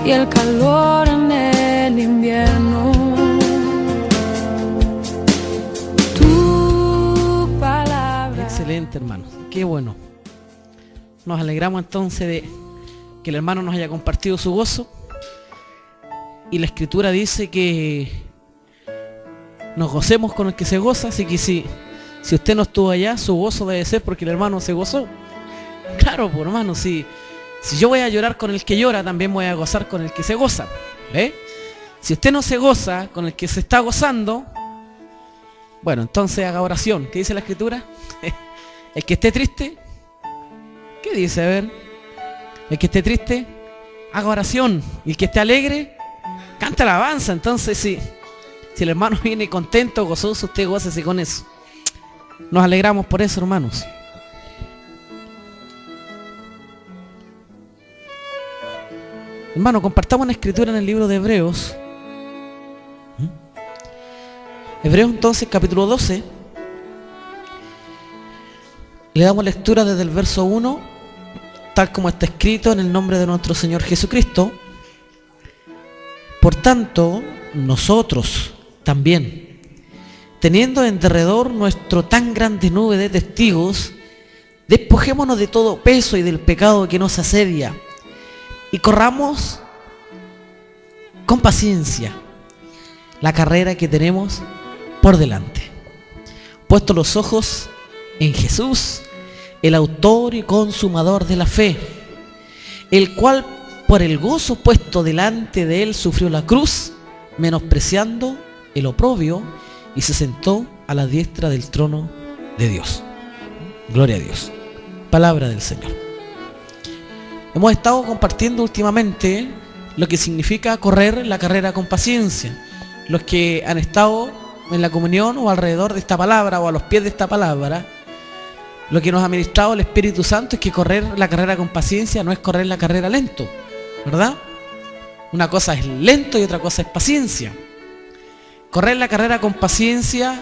y el calor en el invierno. Tu palabra. Excelente, hermanos, qué bueno. Nos alegramos entonces de que el hermano nos haya compartido su gozo. Y la Escritura dice que nos gocemos con el que se goza, así que si usted no estuvo allá, su gozo debe ser porque el hermano se gozó. Claro, pues hermano, si yo voy a llorar con el que llora, también voy a gozar con el que se goza. Si usted no se goza con el que se está gozando, bueno, entonces haga oración. ¿Qué dice la Escritura? El que esté triste, ¿qué dice? A ver, el que esté triste, haga oración. Y el que esté alegre, canta alabanza. Entonces si el hermano viene contento, gozoso, usted gócese con eso. Nos alegramos por eso, hermanos. Hermano, compartamos una escritura en el libro de Hebreos. Hebreos entonces, capítulo 12. Le damos lectura desde el verso 1, tal como está escrito en el nombre de nuestro Señor Jesucristo. Por tanto, nosotros también, teniendo en derredor nuestro tan grande nube de testigos, despojémonos de todo peso y del pecado que nos asedia, y corramos con paciencia la carrera que tenemos por delante, puestos los ojos en Jesús, el autor y consumador de la fe, el cual por el gozo puesto delante de él sufrió la cruz, menospreciando el oprobio, y se sentó a la diestra del trono de Dios. Gloria a Dios. Palabra del Señor. Hemos estado compartiendo últimamente lo que significa correr la carrera con paciencia. Los que han estado en la comunión o alrededor de esta palabra o a los pies de esta palabra, lo que nos ha ministrado el Espíritu Santo es que correr la carrera con paciencia no es correr la carrera lento, ¿verdad? Una cosa es lento y otra cosa es paciencia. Correr la carrera con paciencia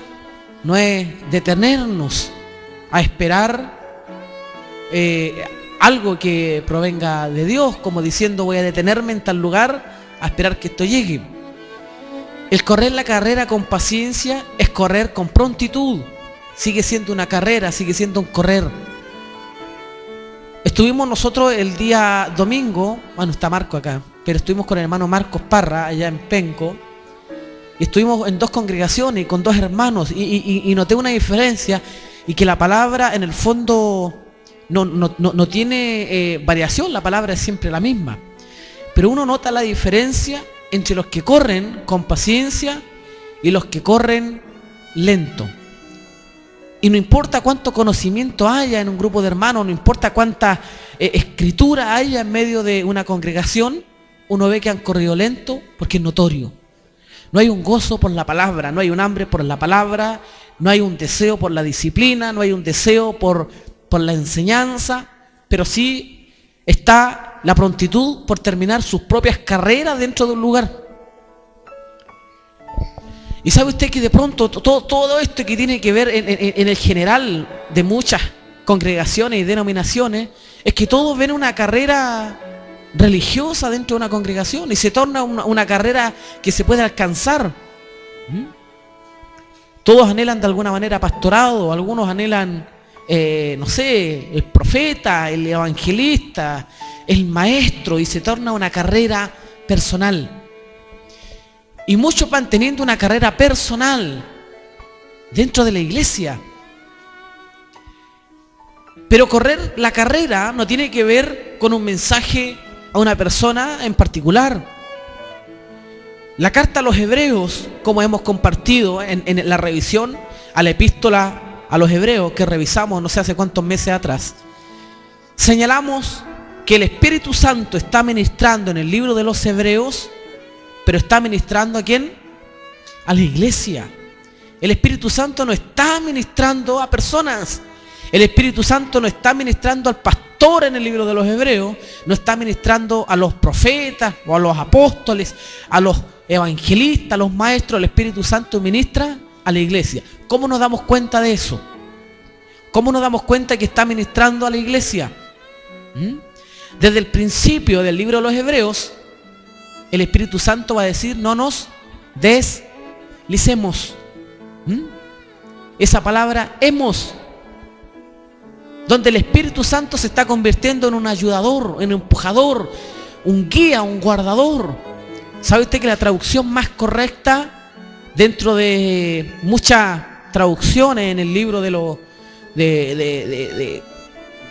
no es detenernos a esperar algo que provenga de Dios, como diciendo voy a detenerme en tal lugar a esperar que esto llegue. El correr la carrera con paciencia es correr con prontitud. Sigue siendo una carrera, sigue siendo un correr. Estuvimos nosotros el día domingo, bueno, está Marco acá, pero estuvimos con el hermano Marcos Parra allá en Penco, y estuvimos en dos congregaciones y con dos hermanos, y noté una diferencia, y que la palabra en el fondo no tiene variación, la palabra es siempre la misma, pero uno nota la diferencia entre los que corren con paciencia y los que corren lento. Y no importa cuánto conocimiento haya en un grupo de hermanos, no importa cuánta escritura haya en medio de una congregación, uno ve que han corrido lento porque es notorio. No hay un gozo por la palabra, no hay un hambre por la palabra, no hay un deseo por la disciplina, no hay un deseo por la enseñanza, pero sí está la prontitud por terminar sus propias carreras dentro de un lugar. Y sabe usted que de pronto todo esto que tiene que ver en el general de muchas congregaciones y denominaciones, es que todos ven una carrera religiosa dentro de una congregación y se torna una carrera que se puede alcanzar. Todos anhelan de alguna manera pastorado, algunos anhelan, no sé, el profeta, el evangelista, el maestro, y se torna una carrera personal. Y muchos van teniendo una carrera personal dentro de la iglesia. Pero correr la carrera no tiene que ver con un mensaje a una persona en particular. La carta a los Hebreos, como hemos compartido en la revisión a la epístola a los Hebreos, que revisamos no sé hace cuántos meses atrás, señalamos que el Espíritu Santo está ministrando en el libro de los Hebreos, pero está ministrando ¿a quién? A la iglesia. El Espíritu Santo no está ministrando a personas. El Espíritu Santo no está ministrando al pastor en el libro de los Hebreos, no está ministrando a los profetas o a los apóstoles, a los evangelistas, a los maestros. El Espíritu Santo ministra a la iglesia. ¿Cómo nos damos cuenta de eso? ¿Cómo nos damos cuenta que está ministrando a la iglesia? Desde el principio del libro de los Hebreos, el Espíritu Santo va a decir, no nos deslicemos. Esa palabra hemos, donde el Espíritu Santo se está convirtiendo en un ayudador, en un empujador, un guía, un guardador. ¿Sabe usted que la traducción más correcta, dentro de muchas traducciones en el libro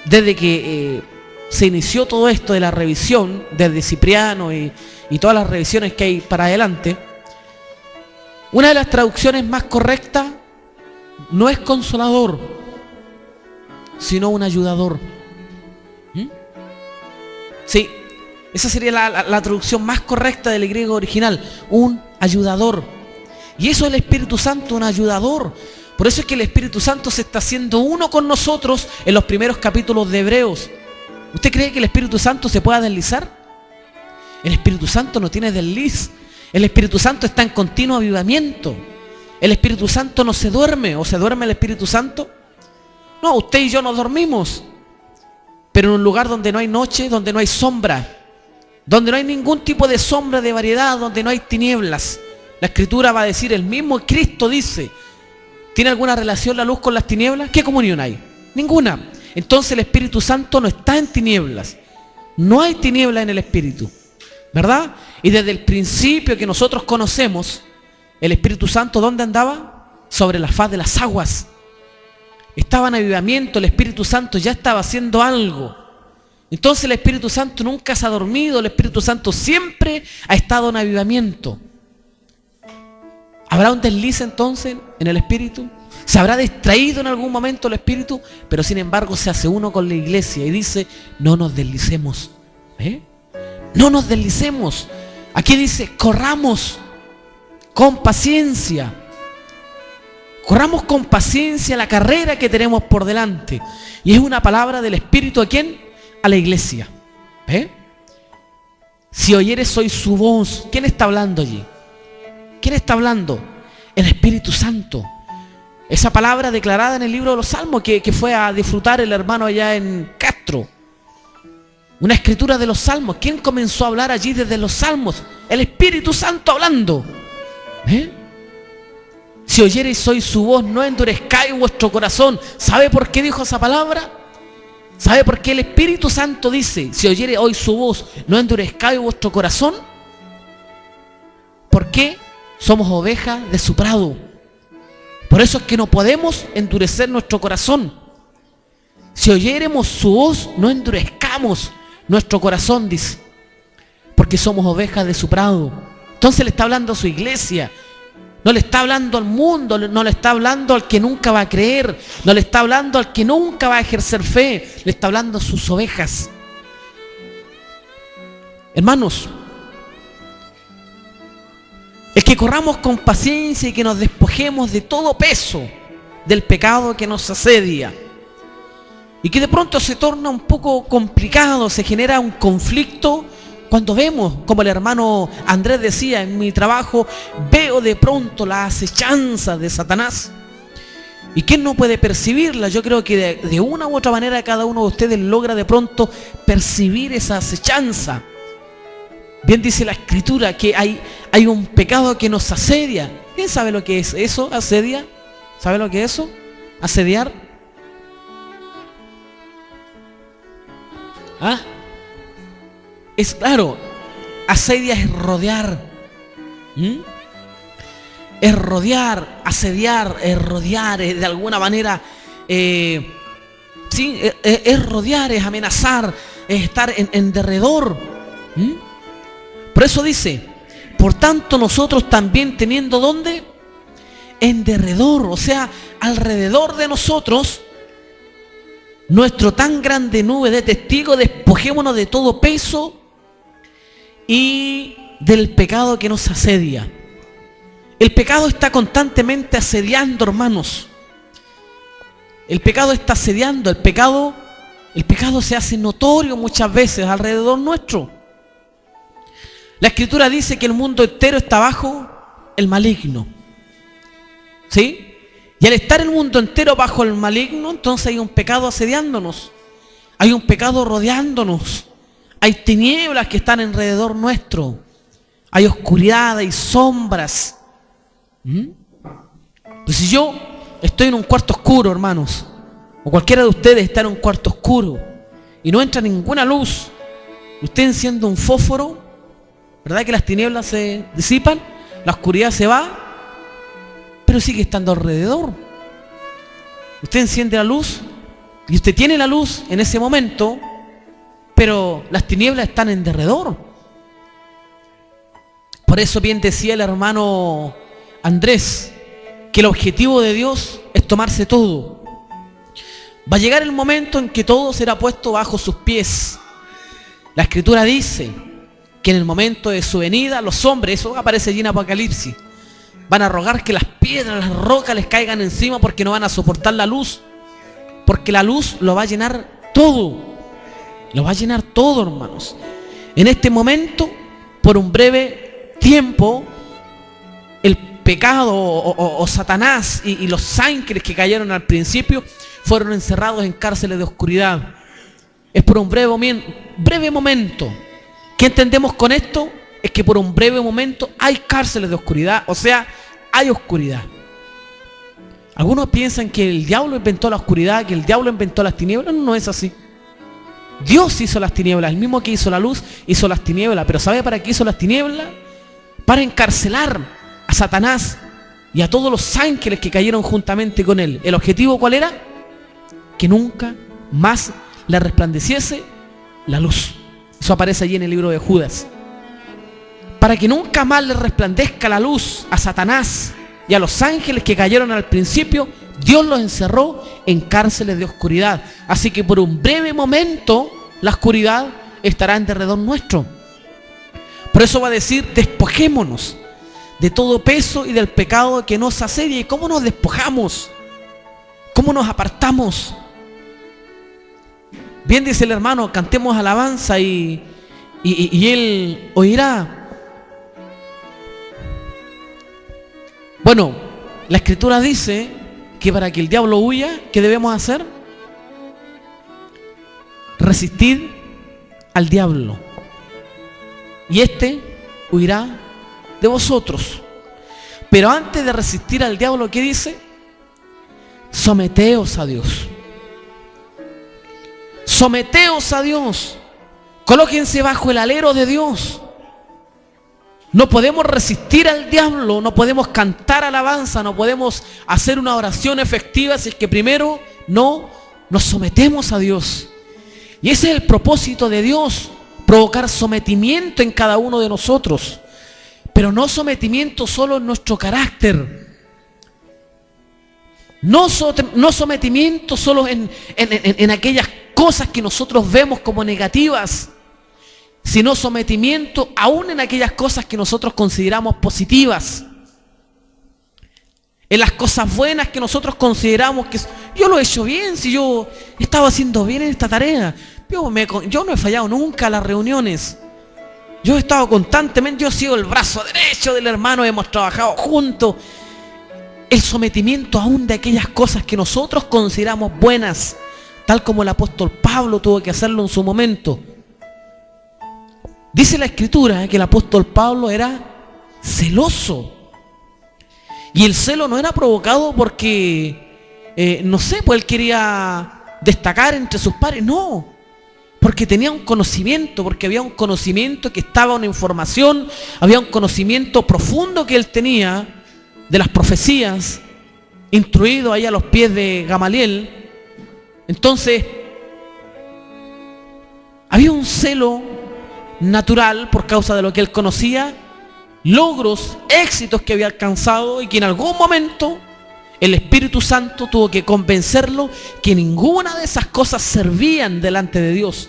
desde que se inició todo esto de la revisión, desde Cipriano y todas las revisiones que hay para adelante, una de las traducciones más correctas no es consolador, sino un ayudador. Sí, esa sería la traducción más correcta del griego original, un ayudador. Y eso es el Espíritu Santo, un ayudador. Por eso es que el Espíritu Santo se está haciendo uno con nosotros en los primeros capítulos de Hebreos. ¿Usted cree que el Espíritu Santo se pueda deslizar? El Espíritu Santo no tiene desliz. El Espíritu Santo está en continuo avivamiento. El Espíritu Santo no se duerme. ¿O se duerme el Espíritu Santo? No, usted y yo nos dormimos. Pero en un lugar donde no hay noche, donde no hay sombra, donde no hay ningún tipo de sombra de variedad, donde no hay tinieblas. La Escritura va a decir, el mismo Cristo dice, ¿tiene alguna relación la luz con las tinieblas? ¿Qué comunión hay? Ninguna. Entonces el Espíritu Santo no está en tinieblas. No hay tiniebla en el Espíritu, ¿verdad? Y desde el principio que nosotros conocemos, el Espíritu Santo, ¿dónde andaba? Sobre la faz de las aguas. Estaba en avivamiento, el Espíritu Santo ya estaba haciendo algo. Entonces el Espíritu Santo nunca se ha dormido, el Espíritu Santo siempre ha estado en avivamiento. ¿Habrá un desliz entonces en el Espíritu? ¿Se habrá distraído en algún momento el Espíritu? Pero sin embargo se hace uno con la iglesia y dice, no nos deslicemos. No nos deslicemos. Aquí dice, corramos con paciencia. Corramos con paciencia la carrera que tenemos por delante. Y es una palabra del Espíritu, ¿a quién? A la iglesia. Si oyeres hoy su voz, ¿quién está hablando allí? ¿Quién está hablando? El Espíritu Santo. Esa palabra declarada en el libro de los Salmos que fue a disfrutar el hermano allá en Castro. Una escritura de los Salmos. ¿Quién comenzó a hablar allí desde los Salmos? El Espíritu Santo hablando. Si oyereis hoy su voz, no endurezcáis vuestro corazón. ¿Sabe por qué dijo esa palabra? ¿Sabe por qué el Espíritu Santo dice, si oyereis hoy su voz, no endurezcáis vuestro corazón? ¿Por qué? Somos ovejas de su prado. Por eso es que no podemos endurecer nuestro corazón. Si oyéremos su voz, no endurezcamos nuestro corazón, dice. Porque somos ovejas de su prado. Entonces le está hablando a su iglesia. No le está hablando al mundo, no le está hablando al que nunca va a creer, no le está hablando al que nunca va a ejercer fe, le está hablando a sus ovejas. Hermanos, el que corramos con paciencia y que nos despojemos de todo peso del pecado que nos asedia y que de pronto se torna un poco complicado, se genera un conflicto. Cuando vemos, como el hermano Andrés decía, en mi trabajo veo de pronto la acechanza de Satanás. ¿Y quién no puede percibirla? Yo creo que de una u otra manera cada uno de ustedes logra de pronto percibir esa acechanza. Bien dice la Escritura que hay un pecado que nos asedia. ¿Quién sabe lo que es eso? ¿Asedia? ¿Sabe lo que es eso? ¿Asediar? ¿Ah? Es claro, asedia es rodear. Es rodear, asediar, es rodear, es de alguna manera, sí, es rodear, es amenazar, es estar en derredor. Por eso dice, por tanto nosotros también teniendo ¿dónde? En derredor, o sea, alrededor de nosotros, nuestro tan grande nube de testigos, despojémonos de todo peso y del pecado que nos asedia. El pecado está constantemente asediando, hermanos. El pecado está asediando, el pecado se hace notorio muchas veces alrededor nuestro. La Escritura dice que el mundo entero está bajo el maligno. ¿Sí? Y al estar el mundo entero bajo el maligno, entonces hay un pecado asediándonos. Hay un pecado rodeándonos. Hay tinieblas que están alrededor nuestro. hay oscuridad, hay sombras. Pues si yo estoy en un cuarto oscuro, hermanos, o cualquiera de ustedes está en un cuarto oscuro y no entra ninguna luz, usted enciende un fósforo, ¿verdad que las tinieblas se disipan? La oscuridad se va, pero sigue estando alrededor. Usted enciende la luz y usted tiene la luz en ese momento, pero las tinieblas están en derredor. Por eso bien decía el hermano Andrés, que el objetivo de Dios es tomarse todo. Va a llegar el momento en que todo será puesto bajo sus pies. La Escritura dice que en el momento de su venida, los hombres, eso aparece allí en Apocalipsis, van a rogar que las piedras, las rocas les caigan encima porque no van a soportar la luz. Porque la luz lo va a llenar todo. Lo va a llenar todo, hermanos. En este momento, por un breve tiempo, el pecado o Satanás y los ángeles que cayeron al principio fueron encerrados en cárceles de oscuridad. Es por un breve momento. ¿Qué entendemos con esto? Es que por un breve momento hay cárceles de oscuridad, o sea, hay oscuridad. Algunos piensan que el diablo inventó la oscuridad, que el diablo inventó las tinieblas. No es así. Dios hizo las tinieblas, el mismo que hizo la luz hizo las tinieblas. Pero ¿sabe para qué hizo las tinieblas? Para encarcelar a Satanás y a todos los ángeles que cayeron juntamente con él. ¿El objetivo cuál era? Que nunca más le resplandeciese la luz. Eso aparece allí en el libro de Judas. Para que nunca más le resplandezca la luz a Satanás y a los ángeles que cayeron al principio, Dios los encerró en cárceles de oscuridad. Así que por un breve momento la oscuridad estará en derredor nuestro. Por eso va a decir, despojémonos de todo peso y del pecado que nos asedia. ¿Y cómo nos despojamos? ¿Cómo nos apartamos? Bien dice el hermano, cantemos alabanza y él oirá. Bueno, la Escritura dice que para que el diablo huya, ¿qué debemos hacer? Resistir al diablo. Y éste huirá de vosotros. Pero antes de resistir al diablo, ¿qué dice? Someteos a Dios. Someteos a Dios. Colóquense bajo el alero de Dios. No podemos resistir al diablo, no podemos cantar alabanza, no podemos hacer una oración efectiva si es que primero no nos sometemos a Dios. Y ese es el propósito de Dios, provocar sometimiento en cada uno de nosotros. Pero no sometimiento solo en nuestro carácter. No sometimiento solo en aquellas cosas que nosotros vemos como negativas, sino sometimiento aún en aquellas cosas que nosotros consideramos positivas. En las cosas buenas que nosotros consideramos que yo lo he hecho bien, si yo estaba haciendo bien en esta tarea. Yo no he fallado nunca a las reuniones. Yo he estado constantemente, yo he sido el brazo derecho del hermano, hemos trabajado juntos. El sometimiento aún de aquellas cosas que nosotros consideramos buenas, tal como el apóstol Pablo tuvo que hacerlo en su momento. Dice la Escritura que el apóstol Pablo era celoso. Y el celo no era provocado porque, no sé, pues él quería destacar entre sus pares. No, porque tenía un conocimiento, porque había un conocimiento que estaba, una información, había un conocimiento profundo que él tenía de las profecías, instruido ahí a los pies de Gamaliel. Entonces, había un celo natural por causa de lo que él conocía, logros, éxitos que había alcanzado y que en algún momento el Espíritu Santo tuvo que convencerlo que ninguna de esas cosas servían delante de Dios.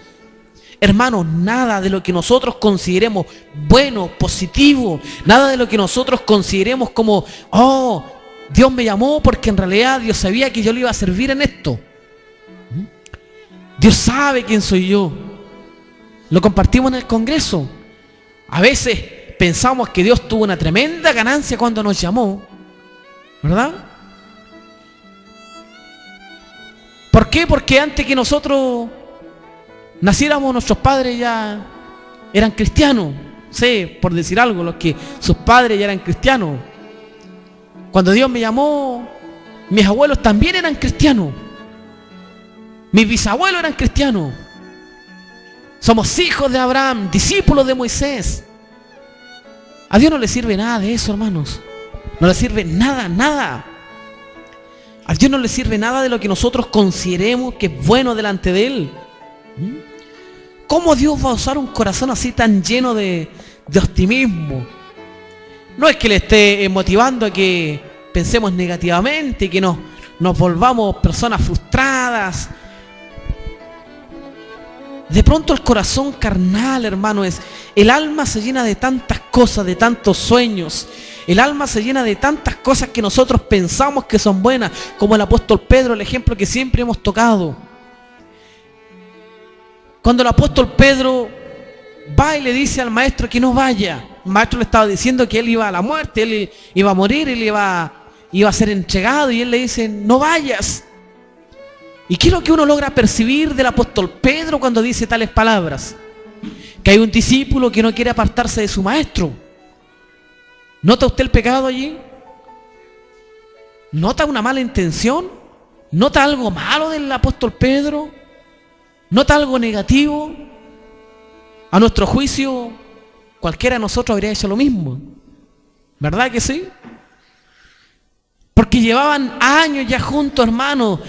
Hermanos, nada de lo que nosotros consideremos bueno, positivo, nada de lo que nosotros consideremos como, oh, Dios me llamó porque en realidad Dios sabía que yo le iba a servir en esto. Dios sabe quién soy yo. Lo compartimos en el Congreso. A veces pensamos que Dios tuvo una tremenda ganancia cuando nos llamó, ¿verdad? ¿Por qué? Porque antes que nosotros naciéramos, nuestros padres ya eran cristianos. sé, por decir algo, los que sus padres ya eran cristianos. Cuando Dios me llamó, mis abuelos también eran cristianos. Mis bisabuelos eran cristianos. Somos hijos de Abraham, discípulos de Moisés. A Dios no le sirve nada de eso, hermanos. No le sirve nada, nada. A Dios no le sirve nada de lo que nosotros consideremos que es bueno delante de Él. ¿Cómo Dios va a usar un corazón así tan lleno de optimismo? No es que le esté motivando a que pensemos negativamente y que nos volvamos personas frustradas. De pronto el corazón carnal, hermano, el alma se llena de tantas cosas, de tantos sueños. El alma se llena de tantas cosas que nosotros pensamos que son buenas, como el apóstol Pedro, el ejemplo que siempre hemos tocado. Cuando el apóstol Pedro va y le dice al maestro que no vaya, el maestro le estaba diciendo que él iba a la muerte, él iba a morir, él iba a ser entregado, y él le dice, no vayas. ¿Y qué es lo que uno logra percibir del apóstol Pedro cuando dice tales palabras? Que hay un discípulo que no quiere apartarse de su maestro. ¿Nota usted el pecado allí? ¿Nota una mala intención? ¿Nota algo malo del apóstol Pedro? ¿Nota algo negativo? A nuestro juicio, cualquiera de nosotros habría hecho lo mismo. ¿Verdad que sí? Porque llevaban años ya juntos, hermanos.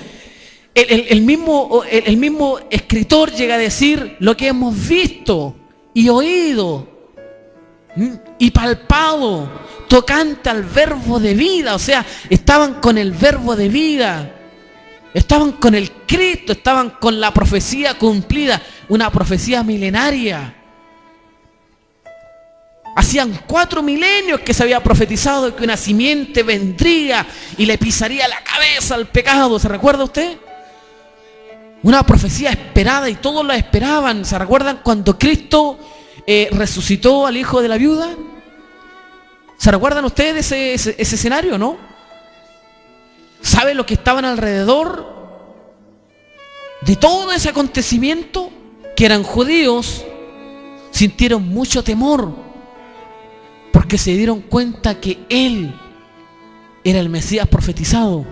El mismo escritor llega a decir lo que hemos visto y oído y palpado tocante al verbo de vida. O sea, estaban con el verbo de vida, estaban con el Cristo, estaban con la profecía cumplida, una profecía milenaria. Hacían 4 milenios que se había profetizado que una simiente vendría y le pisaría la cabeza al pecado. ¿Se recuerda usted? Una profecía esperada y todos la esperaban. ¿Se recuerdan cuando Cristo resucitó al hijo de la viuda? ¿Se recuerdan ustedes ese escenario, no? ¿Saben los que estaban alrededor de todo ese acontecimiento? Que eran judíos, sintieron mucho temor porque se dieron cuenta que Él era el Mesías profetizado.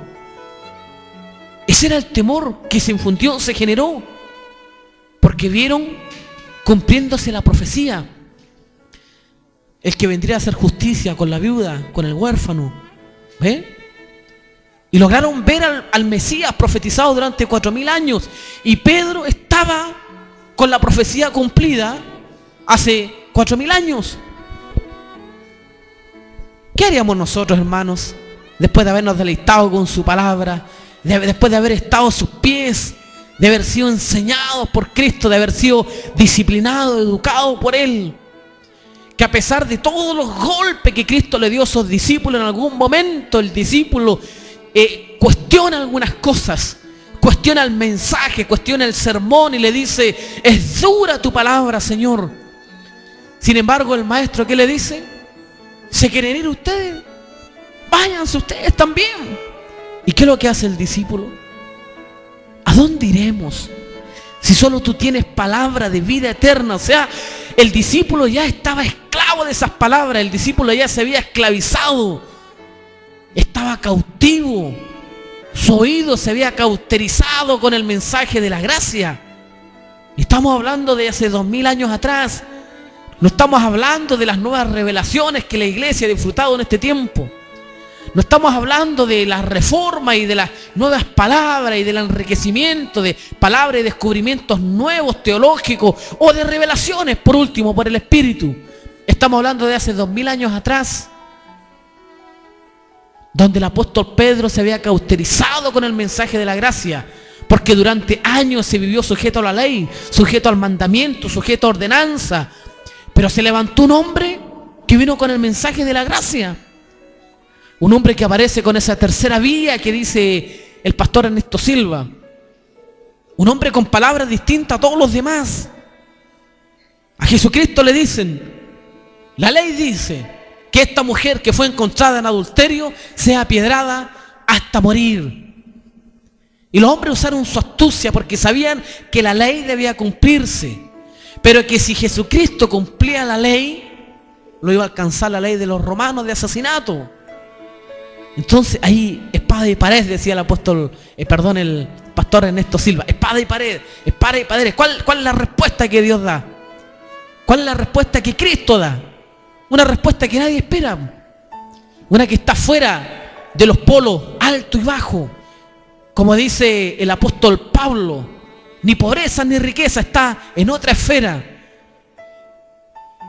Ese era el temor que se infundió, se generó, porque vieron cumpliéndose la profecía. El que vendría a hacer justicia con la viuda, con el huérfano. ¿Ve? Y lograron ver al Mesías profetizado durante 4000 años. Y Pedro estaba con la profecía cumplida hace 4000 años. ¿Qué haríamos nosotros, hermanos, después de habernos deleitado con su palabra? Después de haber estado a sus pies, de haber sido enseñados por Cristo, de haber sido disciplinados, educados por Él, que a pesar de todos los golpes que Cristo le dio a sus discípulos, en algún momento el discípulo cuestiona algunas cosas, cuestiona el mensaje, cuestiona el sermón y le dice, es dura tu palabra, Señor. Sin embargo, el maestro, ¿qué le dice? ¿Se quieren ir ustedes? Váyanse ustedes también. ¿Y qué es lo que hace el discípulo? ¿A dónde iremos? Si solo tú tienes palabra de vida eterna. O sea, el discípulo ya estaba esclavo de esas palabras. El discípulo ya se había esclavizado. Estaba cautivo. Su oído se había cauterizado con el mensaje de la gracia. Estamos hablando de hace 2000 años atrás. No estamos hablando de las nuevas revelaciones que la iglesia ha disfrutado en este tiempo. No estamos hablando de la reforma y de las nuevas palabras y del enriquecimiento de palabras y descubrimientos nuevos teológicos o de revelaciones, por último, por el Espíritu. Estamos hablando de hace 2000 años atrás, donde el apóstol Pedro se había cauterizado con el mensaje de la gracia, porque durante años se vivió sujeto a la ley, sujeto al mandamiento, sujeto a ordenanza, pero se levantó un hombre que vino con el mensaje de la gracia. Un hombre que aparece con esa tercera vía que dice el pastor Ernesto Silva. Un hombre con palabras distintas a todos los demás. A Jesucristo le dicen, la ley dice que esta mujer que fue encontrada en adulterio sea apiedrada hasta morir. Y los hombres usaron su astucia porque sabían que la ley debía cumplirse. Pero que si Jesucristo cumplía la ley, lo iba a alcanzar la ley de los romanos de asesinato. Entonces ahí, espada y pared, decía el apóstol, el pastor Ernesto Silva, espada y pared, espada y pared. ¿Cuál es la respuesta que Dios da? ¿Cuál es la respuesta que Cristo da? Una respuesta que nadie espera. Una que está fuera de los polos alto y bajo. Como dice el apóstol Pablo, ni pobreza ni riqueza, está en otra esfera.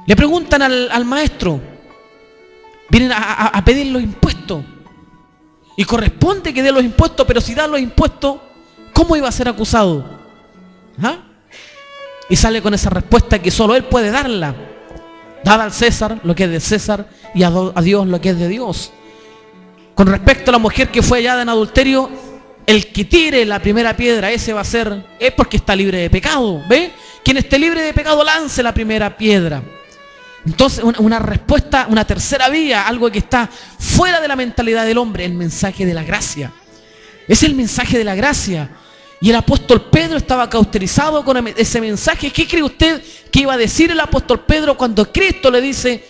Le preguntan al maestro, vienen a pedir los impuestos. Y corresponde que dé los impuestos, pero si da los impuestos, ¿cómo iba a ser acusado? ¿Ah? Y sale con esa respuesta que solo él puede darla. Dad al César lo que es de César y a Dios lo que es de Dios. Con respecto a la mujer que fue hallada en adulterio, el que tire la primera piedra, ese va a ser, es porque está libre de pecado. ¿Ve? Quien esté libre de pecado lance la primera piedra. Entonces una respuesta, una tercera vía, algo que está fuera de la mentalidad del hombre, el mensaje de la gracia. Es el mensaje de la gracia. Y el apóstol Pedro estaba cauterizado con ese mensaje. ¿Qué cree usted que iba a decir el apóstol Pedro cuando Cristo le dice: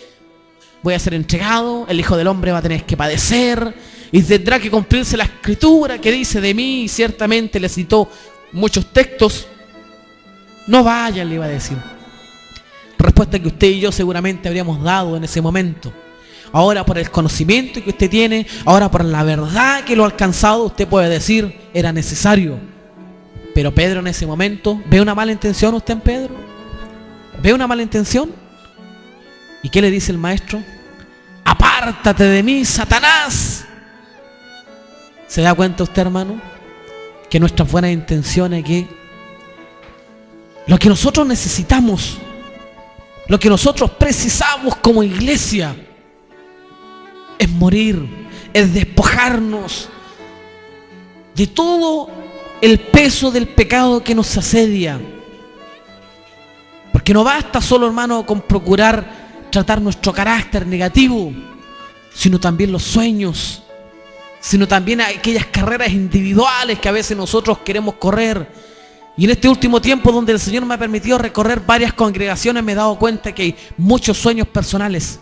voy a ser entregado, el Hijo del Hombre va a tener que padecer y tendrá que cumplirse la escritura que dice de mí? Y ciertamente le citó muchos textos. No vaya, le iba a decir. Respuesta que usted y yo seguramente habríamos dado en ese momento. Ahora, por el conocimiento que usted tiene, ahora por la verdad que lo ha alcanzado, usted puede decir: era necesario. Pero Pedro en ese momento, ¿ve una mala intención usted en Pedro? ¿Ve una mala intención? ¿Y qué le dice el maestro? Apártate de mí, Satanás. ¿Se da cuenta usted, hermano? Que nuestras buenas intenciones, que lo que nosotros necesitamos, lo que nosotros precisamos como iglesia, es morir, es despojarnos de todo el peso del pecado que nos asedia. Porque no basta solo, hermano, con procurar tratar nuestro carácter negativo, sino también los sueños, sino también aquellas carreras individuales que a veces nosotros queremos correr. Y en este último tiempo, donde el Señor me ha permitido recorrer varias congregaciones, me he dado cuenta que hay muchos sueños personales.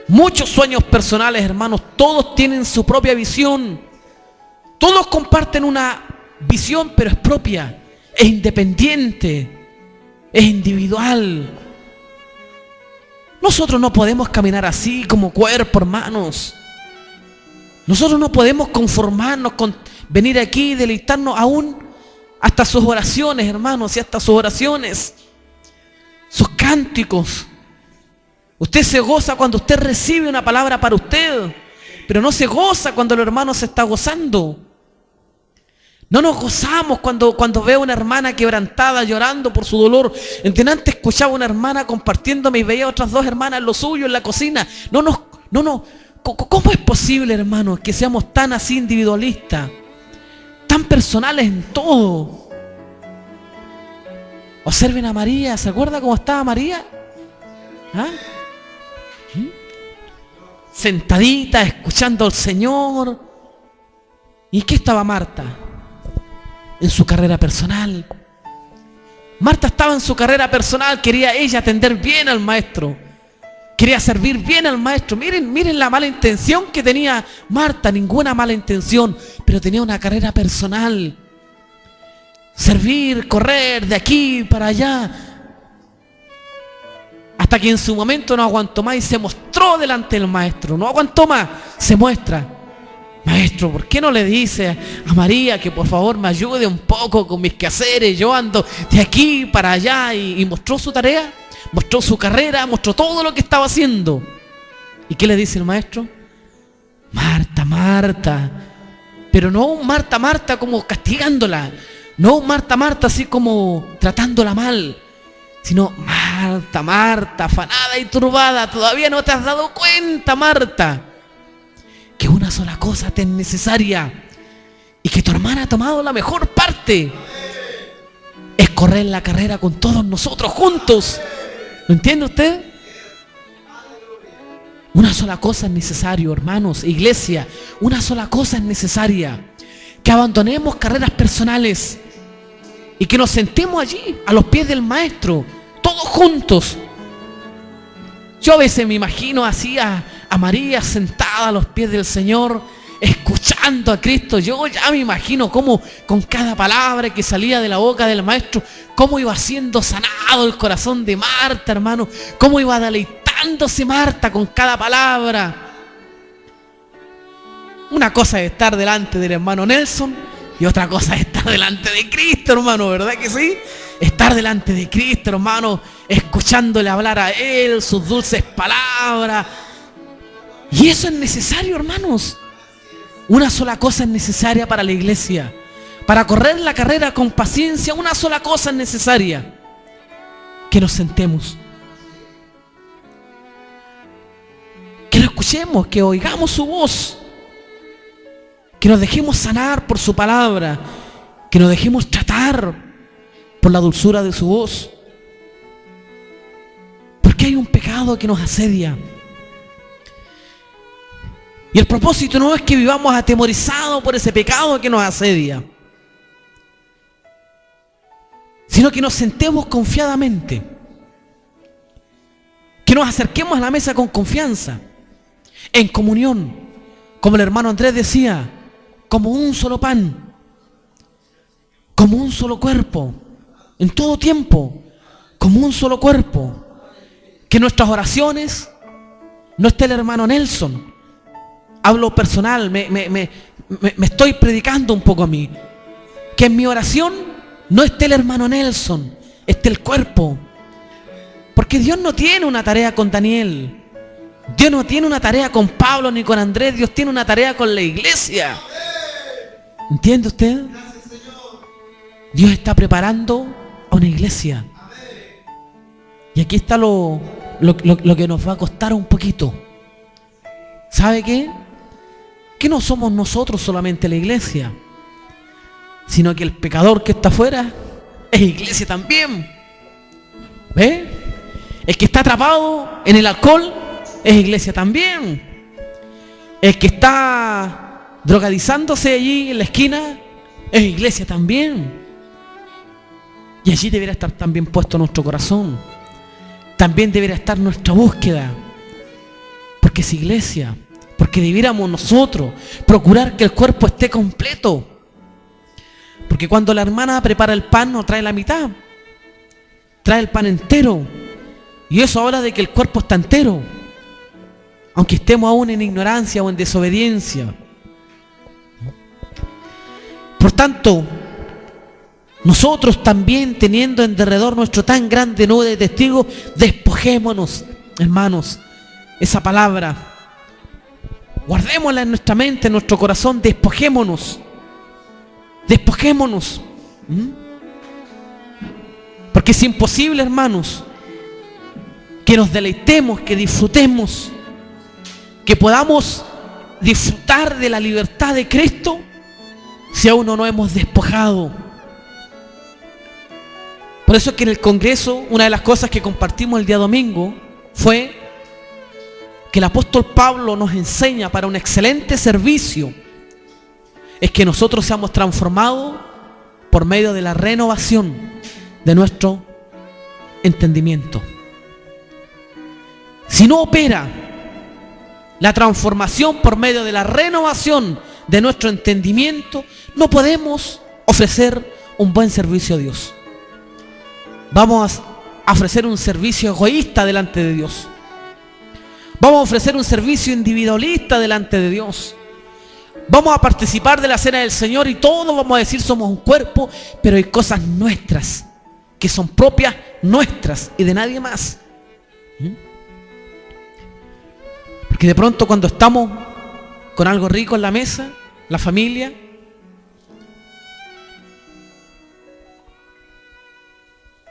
Muchos sueños personales, hermanos. Todos tienen su propia visión. Todos comparten una visión, pero es propia, es independiente, es individual. Nosotros no podemos caminar así como cuerpo, hermanos. Nosotros no podemos conformarnos con venir aquí y deleitarnos aún hasta sus oraciones, hermanos, y hasta sus oraciones, sus cánticos. Usted se goza cuando usted recibe una palabra para usted, pero no se goza cuando el hermano se está gozando. No nos gozamos cuando veo a una hermana quebrantada, llorando por su dolor. Antes escuchaba a una hermana compartiéndome y veía a otras dos hermanas en lo suyo, en la cocina. No. ¿Cómo es posible, hermanos, que seamos tan así individualistas? Tan personales en todo. Observen a María. ¿Se acuerda cómo estaba María? ¿Ah? Sentadita, escuchando al Señor. ¿Y qué estaba Marta? En su carrera personal. Marta estaba en su carrera personal. Quería ella atender bien al maestro. Quería servir bien al maestro. Miren la mala intención que tenía Marta. Ninguna mala intención, pero tenía una carrera personal. Servir, correr de aquí para allá. Hasta que en su momento no aguantó más y se mostró delante del maestro. No aguantó más, se muestra. Maestro, ¿por qué no le dice a María que por favor me ayude un poco con mis quehaceres? Yo ando de aquí para allá. Y mostró su tarea, mostró su carrera, mostró todo lo que estaba haciendo. ¿Y qué le dice el maestro? Marta, Marta. Pero no un Marta, Marta como castigándola. No un Marta, Marta así como tratándola mal. Sino Marta, Marta, afanada y turbada. Todavía no te has dado cuenta, Marta, que una sola cosa te es necesaria y que tu hermana ha tomado la mejor parte. Es correr la carrera con todos nosotros juntos. ¿Lo entiende usted? Una sola cosa es necesario, hermanos, iglesia. Una sola cosa es necesaria. Que abandonemos carreras personales y que nos sentemos allí a los pies del maestro, todos juntos. Yo a veces me imagino así a María sentada a los pies del Señor, escuchando a Cristo. Yo ya me imagino cómo con cada palabra que salía de la boca del Maestro, cómo iba siendo sanado el corazón de Marta, hermano. Cómo iba deleitándose Marta con cada palabra. Una cosa es estar delante del hermano Nelson y otra cosa es estar delante de Cristo, hermano, ¿verdad que sí? Estar delante de Cristo, hermano, escuchándole hablar a Él, sus dulces palabras. Y eso es necesario, hermanos. Una sola cosa es necesaria para la iglesia. Para correr la carrera con paciencia, una sola cosa es necesaria. Que nos sentemos. Que lo escuchemos, que oigamos su voz. Que nos dejemos sanar por su palabra. Que nos dejemos tratar por la dulzura de su voz. Porque hay un pecado que nos asedia. Y el propósito no es que vivamos atemorizados por ese pecado que nos asedia, sino que nos sentemos confiadamente, que nos acerquemos a la mesa con confianza, en comunión, como el hermano Andrés decía, como un solo pan, como un solo cuerpo, en todo tiempo, como un solo cuerpo. Que nuestras oraciones no esté el hermano Nelson. Hablo personal, me estoy predicando un poco a mí. Que en mi oración no esté el hermano Nelson, esté el cuerpo. Porque Dios no tiene una tarea con Daniel. Dios no tiene una tarea con Pablo ni con Andrés. Dios tiene una tarea con la iglesia. ¿Entiende usted? Dios está preparando a una iglesia. Y aquí está lo que nos va a costar un poquito. ¿Sabe qué? Que no somos nosotros solamente la iglesia, sino que el pecador que está afuera es iglesia también. ¿Ve? El que está atrapado en el alcohol es iglesia también. El que está drogadizándose allí en la esquina es iglesia también. Y allí debería estar también puesto nuestro corazón. También debería estar nuestra búsqueda. Porque es iglesia. Porque debiéramos nosotros procurar que el cuerpo esté completo. Porque cuando la hermana prepara el pan no trae la mitad, trae el pan entero. Y eso habla de que el cuerpo está entero, aunque estemos aún en ignorancia o en desobediencia. Por tanto, nosotros también, teniendo en derredor nuestro tan grande nube de testigos, despojémonos, hermanos, esa palabra. Guardémosla en nuestra mente, en nuestro corazón. Despojémonos. Despojémonos. Porque es imposible, hermanos, que nos deleitemos, que disfrutemos, que podamos disfrutar de la libertad de Cristo si aún no nos hemos despojado. Por eso es que en el Congreso una de las cosas que compartimos el día domingo fue que el apóstol Pablo nos enseña para un excelente servicio es que nosotros seamos transformados por medio de la renovación de nuestro entendimiento. Si no opera la transformación por medio de la renovación de nuestro entendimiento, no podemos ofrecer un buen servicio a Dios. Vamos a ofrecer un servicio egoísta delante de Dios. Vamos a ofrecer un servicio individualista delante de Dios. Vamos a participar de la cena del Señor y todos vamos a decir somos un cuerpo, pero hay cosas nuestras que son propias nuestras y de nadie más. Porque de pronto cuando estamos con algo rico en la mesa, la familia,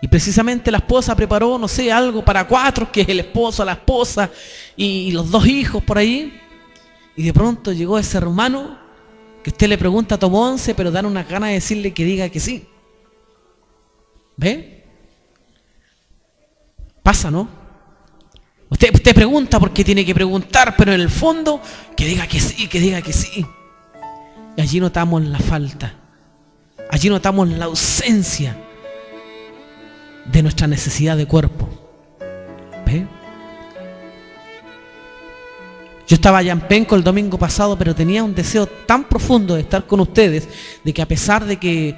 y precisamente la esposa preparó, no sé, algo para 4, que es el esposo, la esposa y los 2 hijos por ahí. Y de pronto llegó ese hermano que usted le pregunta, tomó 11, pero dan unas ganas de decirle que diga que sí. ¿Ve? Pasa, ¿no? Usted pregunta porque tiene que preguntar, pero en el fondo, que diga que sí, que diga que sí. Y allí notamos la falta. Allí notamos la ausencia de nuestra necesidad de cuerpo. ¿Ve? estaba allá en Penco el domingo pasado, pero tenía un deseo tan profundo de estar con ustedes, de que a pesar de que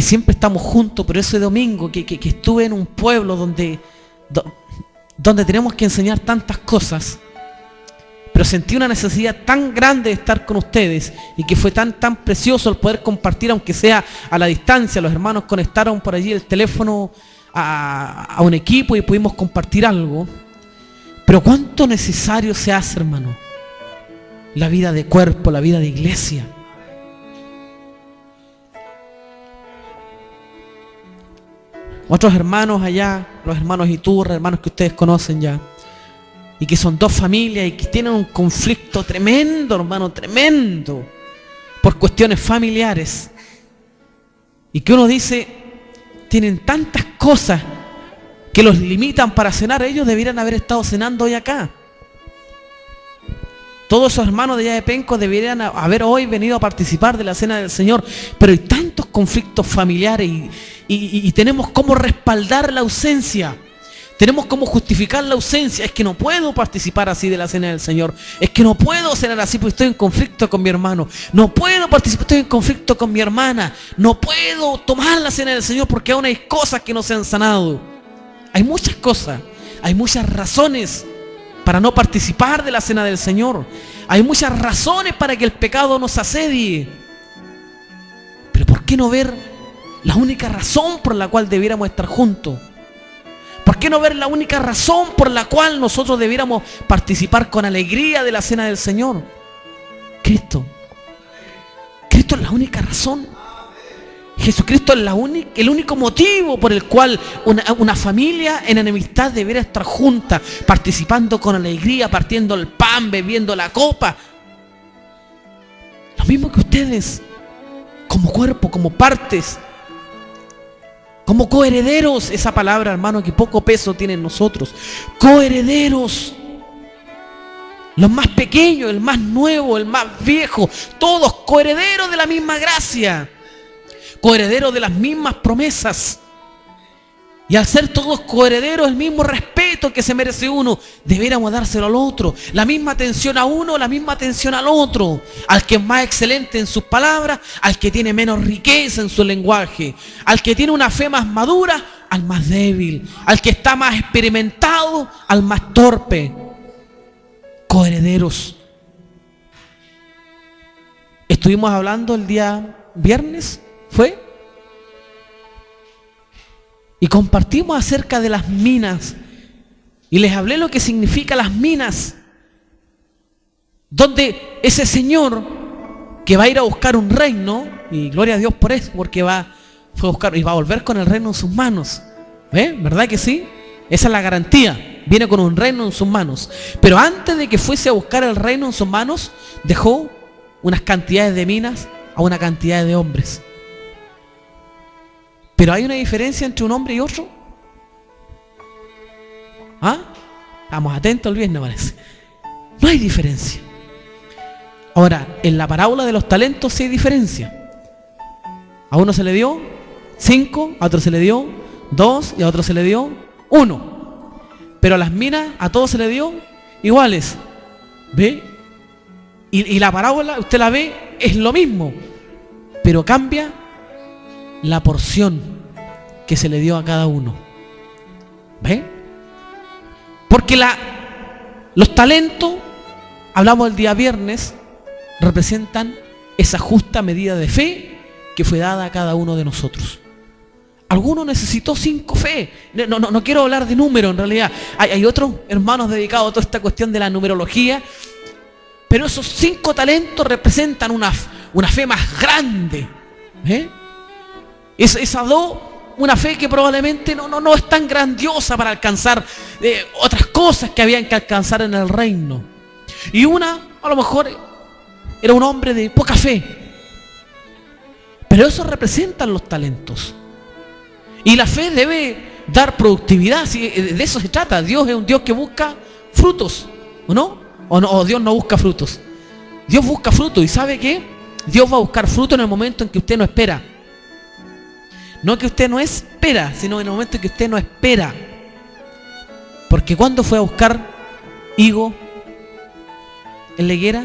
siempre estamos juntos, pero ese domingo que estuve en un pueblo donde tenemos que enseñar tantas cosas, pero sentí una necesidad tan grande de estar con ustedes y que fue tan precioso el poder compartir, aunque sea a la distancia. Los hermanos conectaron por allí el teléfono a un equipo y pudimos compartir algo. Pero cuánto necesario se hace, hermano, la vida de cuerpo, la vida de iglesia. Otros hermanos allá, los hermanos Iturra, hermanos que ustedes conocen ya, y que son dos familias y que tienen un conflicto tremendo, hermano, tremendo, por cuestiones familiares. Y que uno dice, tienen tantas cosas que los limitan para cenar. Ellos deberían haber estado cenando hoy acá. Todos esos hermanos de allá de Penco deberían haber hoy venido a participar de la cena del Señor. Pero hay tantos conflictos familiares y tenemos cómo respaldar la ausencia. Tenemos cómo justificar la ausencia. Es que no puedo participar así de la cena del Señor. Es que no puedo cenar así porque estoy en conflicto con mi hermano. No puedo participar, estoy en conflicto con mi hermana. No puedo tomar la cena del Señor porque aún hay cosas que no se han sanado. Hay muchas cosas, hay muchas razones para no participar de la cena del Señor. Hay muchas razones para que el pecado nos asedie. Pero ¿por qué no ver la única razón por la cual debiéramos estar juntos? ¿Por qué no ver la única razón por la cual nosotros debiéramos participar con alegría de la cena del Señor? Cristo. Cristo es la única razón. Jesucristo es el único motivo por el cual una familia en enemistad debería estar junta, participando con alegría, partiendo el pan, bebiendo la copa. Lo mismo que ustedes, como cuerpo, como partes, como coherederos. Esa palabra, hermano, que poco peso tiene en nosotros. Coherederos. Los más pequeños, el más nuevo, el más viejo, todos coherederos de la misma gracia. Coherederos de las mismas promesas. Y al ser todos coherederos, el mismo respeto que se merece uno, debiéramos dárselo al otro. La misma atención a uno, la misma atención al otro. Al que es más excelente en sus palabras, al que tiene menos riqueza en su lenguaje. Al que tiene una fe más madura, al más débil. Al que está más experimentado, al más torpe. Coherederos. Estuvimos hablando el día viernes, ¿fue? Y compartimos acerca de las minas. Y les hablé lo que significa las minas. Donde ese señor que va a ir a buscar un reino, y gloria a Dios por eso, porque fue a buscar y va a volver con el reino en sus manos. ¿Ve? ¿Verdad que sí? Esa es la garantía. Viene con un reino en sus manos. Pero antes de que fuese a buscar el reino en sus manos, dejó unas cantidades de minas a una cantidad de hombres. Pero hay una diferencia entre un hombre y otro. ¿Ah? Estamos atentos el viernes, parece. No hay diferencia. Ahora, en la parábola de los talentos sí hay diferencia. A uno se le dio 5, a otro se le dio 2 y a otro se le dio 1. Pero a las minas a todos se le dio iguales. ¿Ve? Y la parábola, usted la ve, es lo mismo. Pero cambia la porción que se le dio a cada uno. ¿Ve? Porque los talentos, hablamos el día viernes, representan esa justa medida de fe que fue dada a cada uno de nosotros. Alguno necesitó 5 fe. No quiero hablar de número en realidad. Hay otros hermanos dedicados a toda esta cuestión de la numerología. Pero esos 5 talentos representan una fe más grande. ¿Eh? Esa una fe que probablemente no es tan grandiosa para alcanzar otras cosas que habían que alcanzar en el reino. Y una, a lo mejor, era un hombre de poca fe. Pero eso representan los talentos. Y la fe debe dar productividad, ¿sí? De eso se trata. Dios es un Dios que busca frutos, ¿o no? ¿O Dios no busca frutos? Dios busca frutos. ¿Y sabe qué? Dios va a buscar frutos en el momento en que usted no espera. No que usted no espera, sino en el momento en que usted no espera. Porque ¿cuándo fue a buscar higo? en la higuera?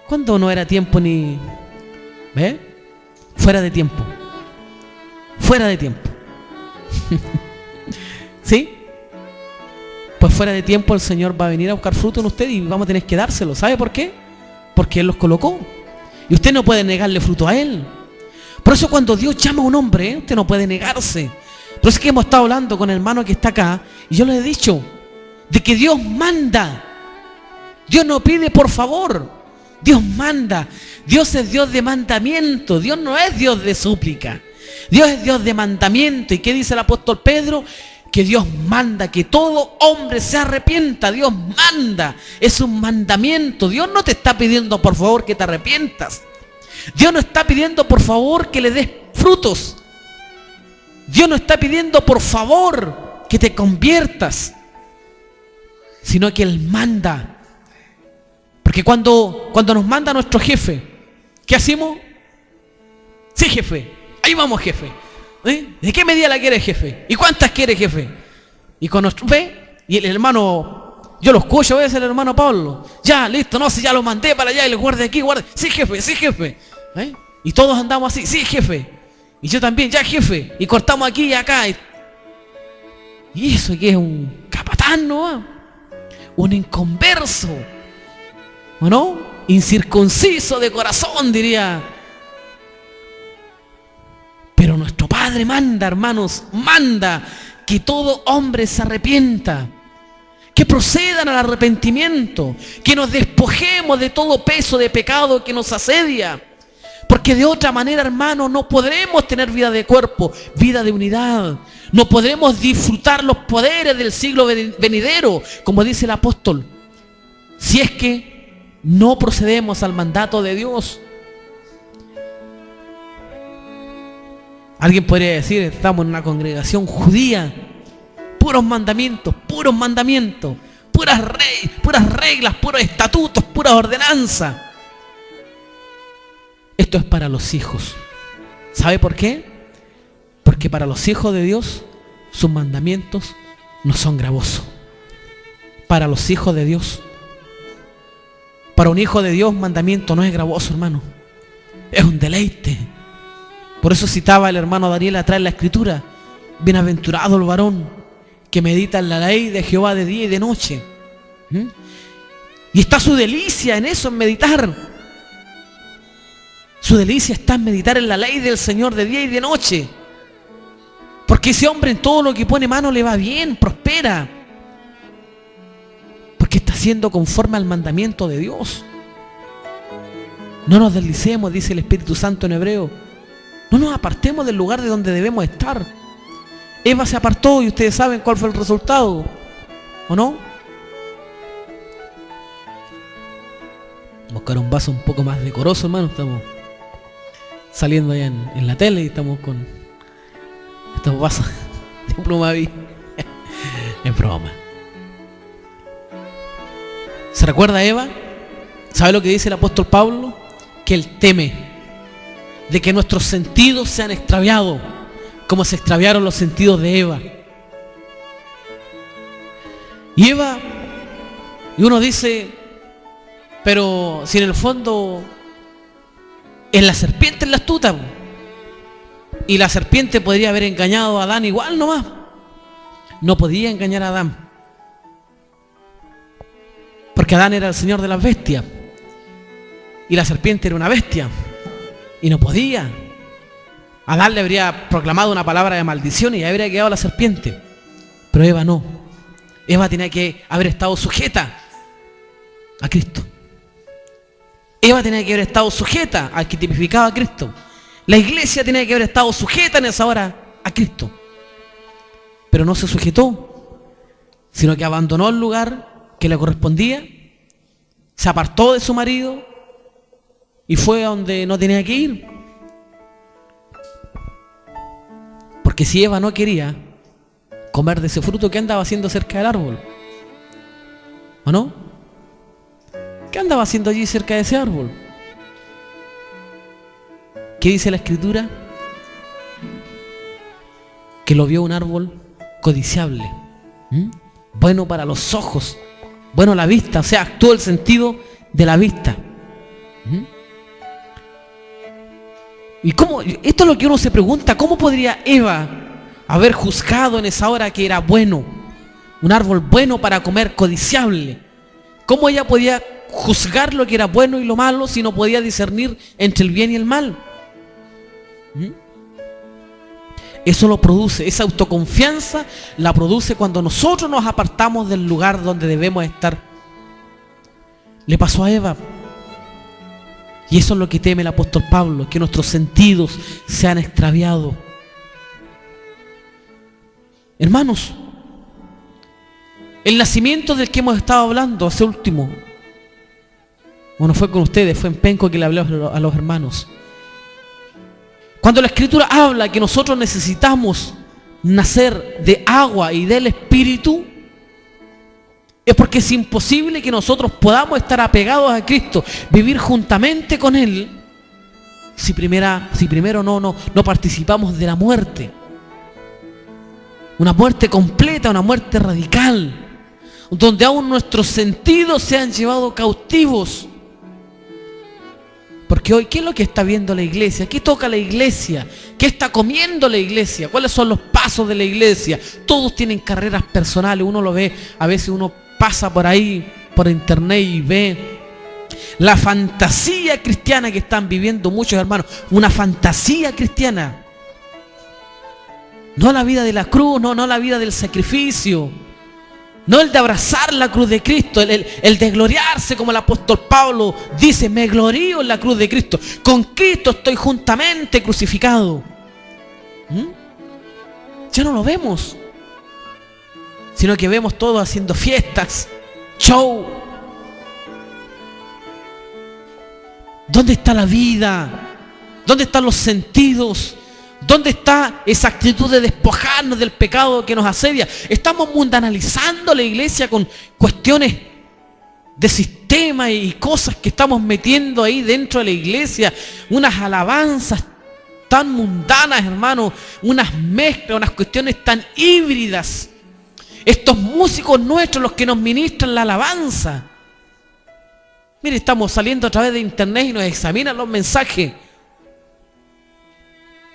¿Cuándo no era tiempo ni... ¿Ve? Fuera de tiempo. Fuera de tiempo. ¿Sí? Pues fuera de tiempo el Señor va a venir a buscar fruto en usted y vamos a tener que dárselo. ¿Sabe por qué? Porque Él los colocó. Y usted no puede negarle fruto a Él. Por eso cuando Dios llama a un hombre, usted no puede negarse. Por eso es que hemos estado hablando con el hermano que está acá y yo le he dicho de que Dios manda. Dios no pide por favor. Dios manda. Dios es Dios de mandamiento. Dios no es Dios de súplica. Dios es Dios de mandamiento. ¿Y qué dice el apóstol Pedro? Que Dios manda que todo hombre se arrepienta. Dios manda. Es un mandamiento. Dios no te está pidiendo por favor que te arrepientas. Dios no está pidiendo por favor que le des frutos. Dios no está pidiendo por favor que te conviertas, sino que Él manda. Porque cuando nos manda nuestro jefe, ¿qué hacemos? Sí, jefe, ahí vamos, jefe. ¿De qué medida la quiere, jefe? ¿Y cuántas quiere, jefe? Y con nuestro ve, y el hermano, yo lo escucho a veces el hermano Pablo, ya, listo, no, si ya lo mandé para allá y lo guarde aquí, guarde. Sí, jefe, sí, jefe. Y todos andamos así, sí, jefe. Y yo también, ya, jefe. Y cortamos aquí y acá. Y eso que es un capatán, ¿no? Un inconverso. ¿O no? Incircunciso de corazón, diría. Pero nuestro Padre manda, hermanos, manda que todo hombre se arrepienta, que procedan al arrepentimiento, que nos despojemos de todo peso de pecado que nos asedia, porque de otra manera, hermanos, no podremos tener vida de cuerpo, vida de unidad, no podremos disfrutar los poderes del siglo venidero, como dice el apóstol, si es que no procedemos al mandato de Dios. Alguien podría decir, estamos en una congregación judía, puros mandamientos, puras reglas, puros estatutos, puras ordenanzas. Esto es para los hijos. ¿Sabe por qué? Porque para los hijos de Dios, sus mandamientos no son gravosos. Para los hijos de Dios, para un hijo de Dios, mandamiento no es gravoso, hermano. Es un deleite. Por eso citaba el hermano Daniel atrás en la escritura: bienaventurado el varón que medita en la ley de Jehová de día y de noche. Y está su delicia en eso, en meditar. Su delicia está en meditar en la ley del Señor de día y de noche. Porque ese hombre en todo lo que pone mano le va bien, prospera. Porque está siendo conforme al mandamiento de Dios. No nos deslicemos, dice el Espíritu Santo en Hebreo. No nos apartemos del lugar de donde debemos estar. Eva se apartó y ustedes saben cuál fue el resultado, ¿o no? Vamos a buscar un vaso un poco más decoroso, hermano. Estamos saliendo allá en la tele y estamos con estos vasos de Plumaví. En broma. ¿Se recuerda a Eva? ¿Sabe lo que dice el apóstol Pablo? Que él teme de que nuestros sentidos sean extraviados, como se extraviaron los sentidos de Eva. Y Eva, y uno dice, pero si en el fondo es la serpiente la astuta, y la serpiente podría haber engañado a Adán igual nomás. No podía engañar a Adán, porque Adán era el señor de las bestias y la serpiente era una bestia y no podía. Adán le habría proclamado una palabra de maldición y habría quedado la serpiente, pero Eva no. Eva tenía que haber estado sujeta a Cristo. Eva tenía que haber estado sujeta al que tipificaba a Cristo. La iglesia tenía que haber estado sujeta en esa hora a Cristo, pero no se sujetó, sino que abandonó el lugar que le correspondía, se apartó de su marido y fue a donde no tenía que ir. Porque si Eva no quería comer de ese fruto, ¿qué andaba haciendo cerca del árbol? ¿O no? ¿Qué andaba haciendo allí cerca de ese árbol? ¿Qué dice la Escritura? Que lo vio un árbol codiciable, bueno para los ojos bueno la vista, o sea, actuó el sentido de la vista. ¿Y cómo? Esto es lo que uno se pregunta, ¿cómo podría Eva haber juzgado en esa hora que era bueno, un árbol bueno para comer, codiciable? ¿Cómo ella podía juzgar lo que era bueno y lo malo si no podía discernir entre el bien y el mal? Eso lo produce, esa autoconfianza la produce cuando nosotros nos apartamos del lugar donde debemos estar. Le pasó a Eva. Y eso es lo que teme el apóstol Pablo, que nuestros sentidos sean extraviados. Hermanos, el nacimiento del que hemos estado hablando hace último, bueno, fue con ustedes, fue en Penco que le hablé a los hermanos. Cuando la Escritura habla que nosotros necesitamos nacer de agua y del Espíritu, es porque es imposible que nosotros podamos estar apegados a Cristo, vivir juntamente con Él, si primero no participamos de la muerte. Una muerte completa, una muerte radical, donde aún nuestros sentidos se han llevado cautivos. Porque hoy, ¿qué es lo que está viendo la iglesia? ¿Qué toca la iglesia? ¿Qué está comiendo la iglesia? ¿Cuáles son los pasos de la iglesia? Todos tienen carreras personales, uno lo ve, a veces uno pasa por ahí, por internet y ve la fantasía cristiana que están viviendo muchos hermanos. Una fantasía cristiana. No la vida de la cruz, no la vida del sacrificio. No el de abrazar la cruz de Cristo, el de gloriarse, como el apóstol Pablo dice, me glorío en la cruz de Cristo. Con Cristo estoy juntamente crucificado. Ya no lo vemos, sino que vemos todos haciendo fiestas, show. ¿Dónde está la vida? ¿Dónde están los sentidos? ¿Dónde está esa actitud de despojarnos del pecado que nos asedia? Estamos mundanalizando la iglesia con cuestiones de sistema y cosas que estamos metiendo ahí dentro de la iglesia. Unas alabanzas tan mundanas, hermano. Unas mezclas, unas cuestiones tan híbridas. Estos músicos nuestros, los que nos ministran la alabanza. Mire, estamos saliendo a través de internet y nos examinan los mensajes.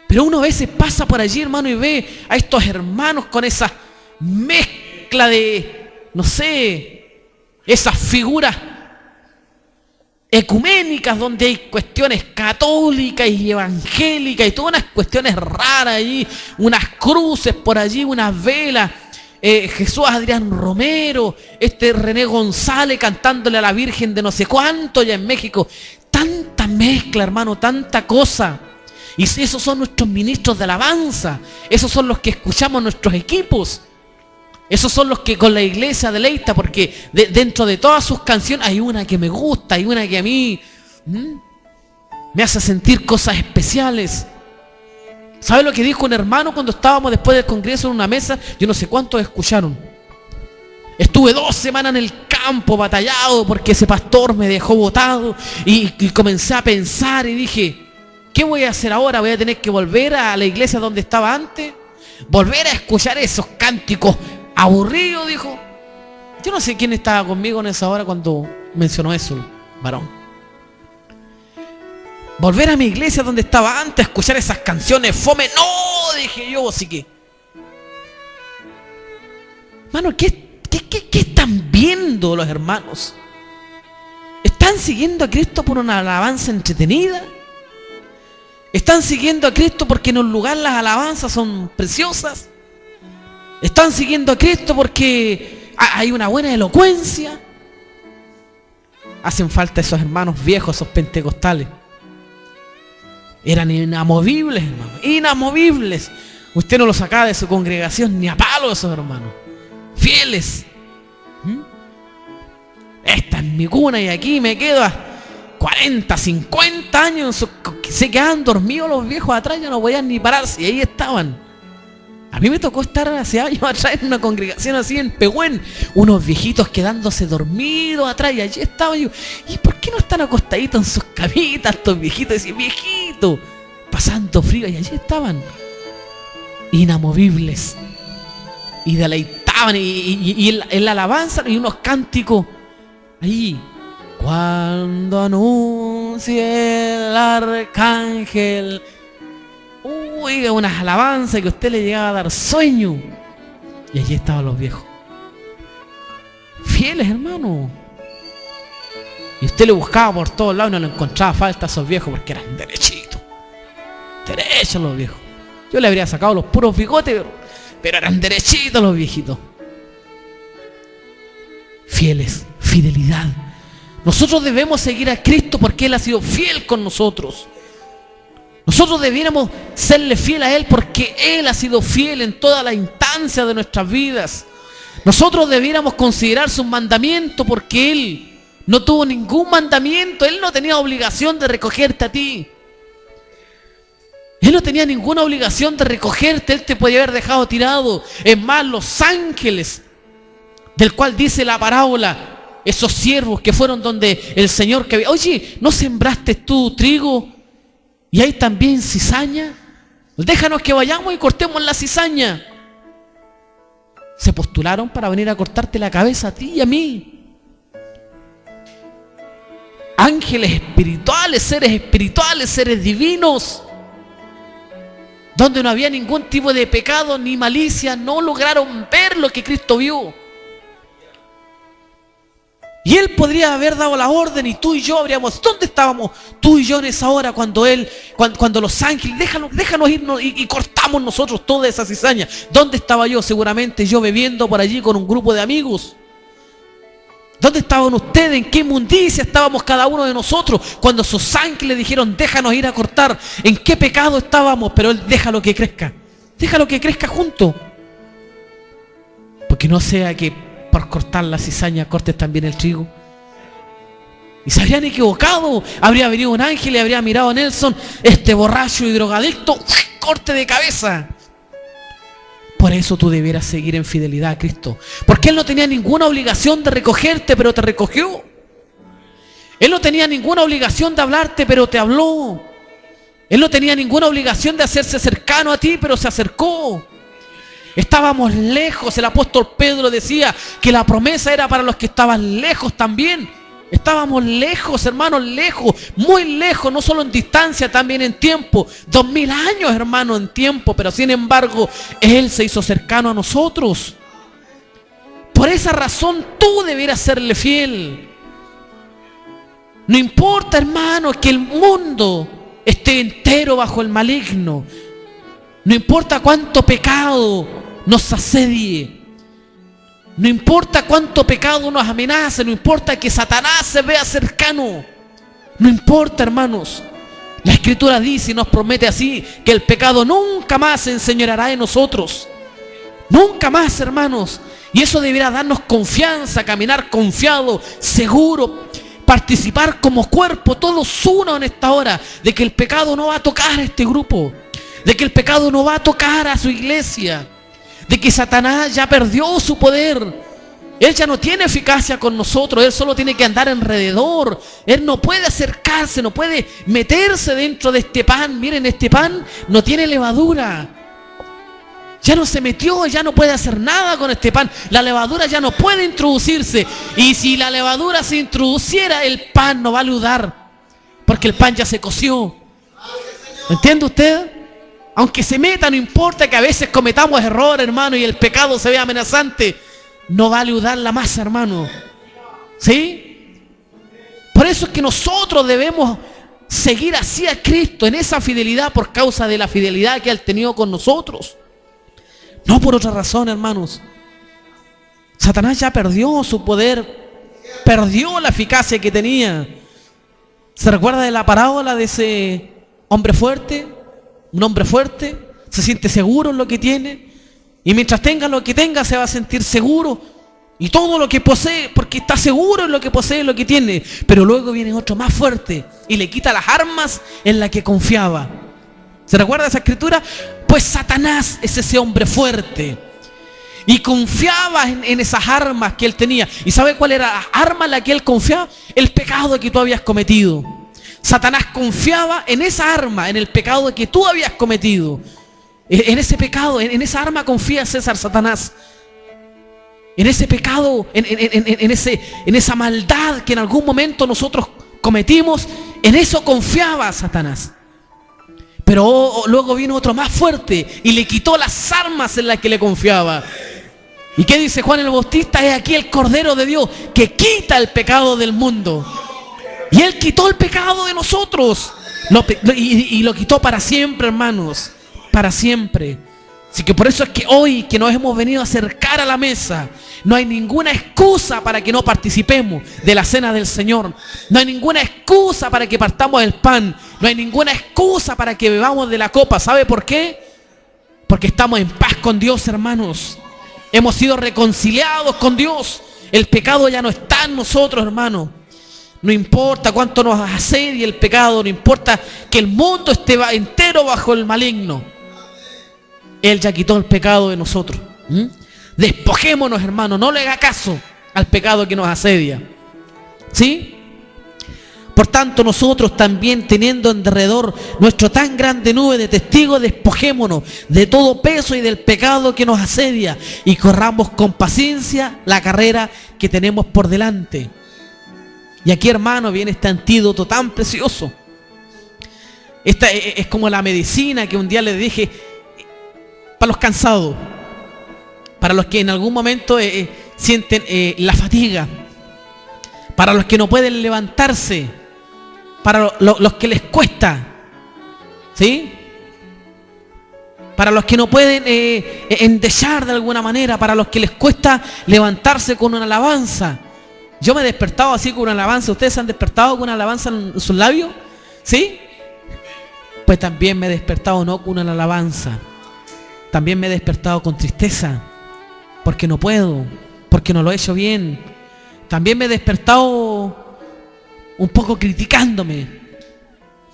Pero uno a veces pasa por allí, hermano, y ve a estos hermanos con esa mezcla de, no sé, esas figuras ecuménicas donde hay cuestiones católicas y evangélicas y todas unas cuestiones raras allí, unas cruces por allí, unas velas, Jesús Adrián Romero, René González cantándole a la Virgen de no sé cuánto allá en México. Tanta mezcla, hermano, tanta cosa. Y esos son nuestros ministros de alabanza. Esos son los que escuchamos nuestros equipos. Esos son los que con la iglesia deleita, porque dentro de todas sus canciones hay una que me gusta, hay una que a mí me hace sentir cosas especiales. ¿Sabe lo que dijo un hermano cuando estábamos después del congreso en una mesa? Yo no sé cuántos escucharon. Estuve 2 semanas en el campo batallado porque ese pastor me dejó botado y comencé a pensar y dije, ¿qué voy a hacer ahora? ¿Voy a tener que volver a la iglesia donde estaba antes? ¿Volver a escuchar esos cánticos aburridos? Dijo. Yo no sé quién estaba conmigo en esa hora cuando mencionó eso, varón. ¿Volver a mi iglesia donde estaba antes a escuchar esas canciones fome? No, dije yo, así que... Hermano, ¿qué están viendo los hermanos? ¿Están siguiendo a Cristo por una alabanza entretenida? ¿Están siguiendo a Cristo porque en un lugar las alabanzas son preciosas? ¿Están siguiendo a Cristo porque hay una buena elocuencia? Hacen falta esos hermanos viejos, esos pentecostales. Eran inamovibles, hermano, inamovibles. Usted no los sacaba de su congregación ni a palo, esos hermanos. Fieles. Esta es mi cuna y aquí me quedo a 40, 50 años. Se quedaban dormidos los viejos atrás, ya no podían ni pararse. Y ahí estaban. A mí me tocó estar hace años atrás en una congregación así en Pehuen. Unos viejitos quedándose dormidos atrás. Y allí estaba yo. ¿Y por qué no están acostaditos en sus camitas estos viejitos? Y viejitos, pasando frío. Y allí estaban, inamovibles y deleitados cantaban y en la alabanza y unos cánticos ahí. Cuando anuncie el arcángel, oiga, unas alabanzas que a usted le llegaba a dar sueño. Y allí estaban los viejos, fieles, hermano. Y usted le buscaba por todos lados y no le encontraba falta a esos viejos porque eran derechitos. Derechos los viejos. Yo le habría sacado los puros bigotes, pero eran derechitos los viejitos. Fieles, fidelidad. Nosotros debemos seguir a Cristo porque Él ha sido fiel con nosotros. Nosotros debiéramos serle fiel a Él porque Él ha sido fiel en todas las instancias de nuestras vidas. Nosotros debiéramos considerar sus mandamientos porque Él no tuvo ningún mandamiento. Él no tenía obligación de recogerte a ti. Él no tenía ninguna obligación de recogerte. Él te podía haber dejado tirado. Es más, los ángeles, del cual dice la parábola, esos siervos que fueron donde el Señor que había, oye, ¿no sembraste tú trigo? Y hay también cizaña. Déjanos que vayamos y cortemos la cizaña. Se postularon para venir a cortarte la cabeza a ti y a mí. Ángeles espirituales, seres divinos, donde no había ningún tipo de pecado ni malicia, no lograron ver lo que Cristo vio. Y Él podría haber dado la orden y tú y yo habríamos, ¿dónde estábamos tú y yo en esa hora cuando los ángeles, déjanos irnos y cortamos nosotros toda esa cizaña? ¿Dónde estaba yo? Seguramente yo bebiendo por allí con un grupo de amigos. ¿Dónde estaban ustedes? ¿En qué inmundicia estábamos cada uno de nosotros cuando sus ángeles dijeron, déjanos ir a cortar? ¿En qué pecado estábamos? Pero Él déjalo que crezca junto. Porque no sea que por cortar la cizaña cortes también el trigo. Y se habrían equivocado. Habría venido un ángel y habría mirado a Nelson, este borracho y drogadicto, corte de cabeza. Por eso tú debieras seguir en fidelidad a Cristo. Porque Él no tenía ninguna obligación de recogerte, pero te recogió. Él no tenía ninguna obligación de hablarte, pero te habló. Él no tenía ninguna obligación de hacerse cercano a ti, pero se acercó. Estábamos lejos. El apóstol Pedro decía que la promesa era para los que estaban lejos también. Estábamos lejos, hermanos, lejos, muy lejos, no solo en distancia, también en tiempo. 2000 años, hermano, en tiempo, pero sin embargo, Él se hizo cercano a nosotros. Por esa razón, tú debieras serle fiel. No importa, hermano, que el mundo esté entero bajo el maligno. No importa cuánto pecado nos asedie. No importa cuánto pecado nos amenace, no importa que Satanás se vea cercano. No importa, hermanos. La Escritura dice y nos promete así, que el pecado nunca más se enseñoreará de nosotros. Nunca más, hermanos. Y eso deberá darnos confianza, caminar confiado, seguro, participar como cuerpo, todos uno en esta hora, de que el pecado no va a tocar a este grupo, de que el pecado no va a tocar a su iglesia, de que Satanás ya perdió su poder. Él ya no tiene eficacia con nosotros. Él solo tiene que andar alrededor. Él no puede acercarse, no puede meterse dentro de este pan. Miren, este pan no tiene levadura. Ya no se metió, ya no puede hacer nada con este pan. La levadura ya no puede introducirse. Y si la levadura se introduciera, el pan no va a ayudar, porque el pan ya se coció. ¿Entiende usted? Aunque se meta, no importa que a veces cometamos errores, hermano, y el pecado se vea amenazante, no va a ayudar la masa, hermano. ¿Sí? Por eso es que nosotros debemos seguir así a Cristo, en esa fidelidad, por causa de la fidelidad que Él ha tenido con nosotros. No por otra razón, hermanos. Satanás ya perdió su poder, perdió la eficacia que tenía. ¿Se recuerda de la parábola de ese hombre fuerte? Un hombre fuerte se siente seguro en lo que tiene, y mientras tenga lo que tenga se va a sentir seguro, y todo lo que posee, porque está seguro en lo que posee, lo que tiene. Pero luego viene otro más fuerte y le quita las armas en las que confiaba. ¿Se recuerda esa escritura? Pues Satanás es ese hombre fuerte y confiaba en esas armas que él tenía. ¿Y sabe cuál era la arma en la que él confiaba? El pecado que tú habías cometido. Satanás confiaba en esa arma, en el pecado que tú habías cometido. En ese pecado, en esa arma confía César Satanás. en ese pecado, en esa maldad que en algún momento nosotros cometimos, en eso confiaba Satanás. Pero luego vino otro más fuerte y le quitó las armas en las que le confiaba. ¿Y qué dice Juan el Bautista? Es aquí el Cordero de Dios que quita el pecado del mundo. Y Él quitó el pecado de nosotros. Y lo quitó para siempre, hermanos. Para siempre. Así que por eso es que hoy que nos hemos venido a acercar a la mesa, no hay ninguna excusa para que no participemos de la cena del Señor. No hay ninguna excusa para que partamos el pan. No hay ninguna excusa para que bebamos de la copa. ¿Sabe por qué? Porque estamos en paz con Dios, hermanos. Hemos sido reconciliados con Dios. El pecado ya no está en nosotros, hermanos. No importa cuánto nos asedie el pecado, no importa que el mundo esté entero bajo el maligno. Él ya quitó el pecado de nosotros. Despojémonos, hermanos, no le haga caso al pecado que nos asedia. ¿Sí? Por tanto, nosotros también, teniendo en derredor nuestro tan grande nube de testigos, despojémonos de todo peso y del pecado que nos asedia y corramos con paciencia la carrera que tenemos por delante. Y aquí, hermano, viene este antídoto tan precioso. Esta es como la medicina que un día les dije para los cansados, para los que en algún momento sienten la fatiga, para los que no pueden levantarse, para los que les cuesta, ¿sí? Para los que no pueden endechar de alguna manera, para los que les cuesta levantarse con una alabanza. Yo me he despertado así con una alabanza. ¿Ustedes se han despertado con una alabanza en sus labios? ¿Sí? Pues también me he despertado no con una alabanza. También me he despertado con tristeza, porque no puedo, porque no lo he hecho bien. También me he despertado un poco criticándome,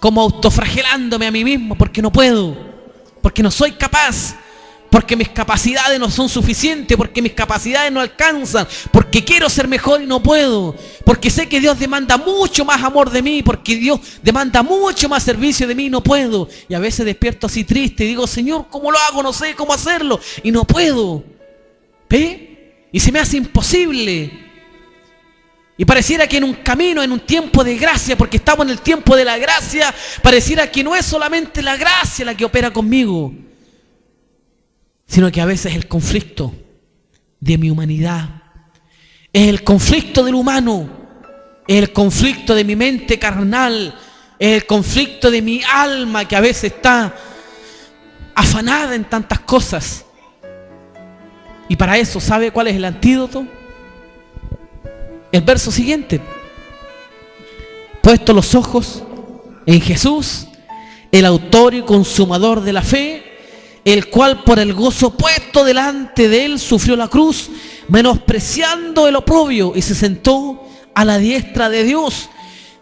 como autoflagelándome a mí mismo, porque no puedo, porque no soy capaz, porque mis capacidades no son suficientes, porque mis capacidades no alcanzan, porque quiero ser mejor y no puedo, porque sé que Dios demanda mucho más amor de mí, porque Dios demanda mucho más servicio de mí y no puedo. Y a veces despierto así triste y digo, Señor, ¿cómo lo hago? No sé cómo hacerlo y no puedo. ¿Ve? Y se me hace imposible. Y pareciera que en un camino, en un tiempo de gracia, porque estamos en el tiempo de la gracia, pareciera que no es solamente la gracia la que opera conmigo, sino que a veces es el conflicto de mi humanidad, es el conflicto del humano, es el conflicto de mi mente carnal, es el conflicto de mi alma que a veces está afanada en tantas cosas. Y para eso, ¿sabe cuál es el antídoto? El verso siguiente: puesto los ojos en Jesús, el autor y consumador de la fe, el cual por el gozo puesto delante de él sufrió la cruz, menospreciando el oprobio, y se sentó a la diestra de Dios.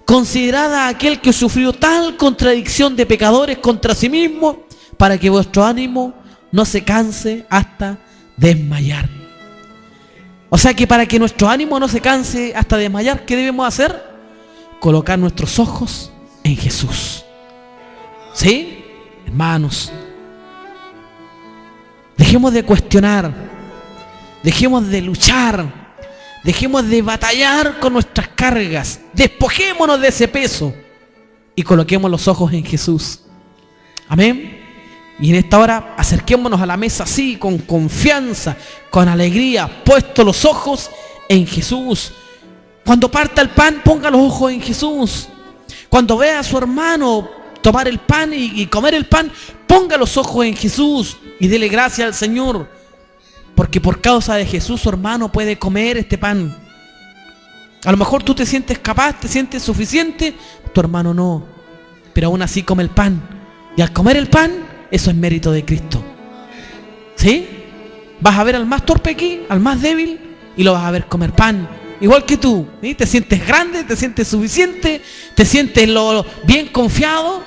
Considerad a aquel que sufrió tal contradicción de pecadores contra sí mismo, para que vuestro ánimo no se canse hasta desmayar. O sea que para que nuestro ánimo no se canse hasta desmayar, ¿qué debemos hacer? Colocar nuestros ojos en Jesús. ¿Sí? Hermanos, dejemos de cuestionar, dejemos de luchar, dejemos de batallar con nuestras cargas, despojémonos de ese peso y coloquemos los ojos en Jesús. Amén. Y en esta hora acerquémonos a la mesa así, con confianza, con alegría, puestos los ojos en Jesús. Cuando parta el pan, ponga los ojos en Jesús. Cuando vea a su hermano tomar el pan y comer el pan, ponga los ojos en Jesús y dele gracias al Señor, porque por causa de Jesús su hermano puede comer este pan. A lo mejor tú te sientes capaz, te sientes suficiente, tu hermano no, pero aún así come el pan, y al comer el pan, eso es mérito de Cristo. ¿Sí? Vas a ver al más torpe aquí, al más débil, y lo vas a ver comer pan, igual que tú. ¿Sí? Te sientes grande, te sientes suficiente, te sientes bien confiado.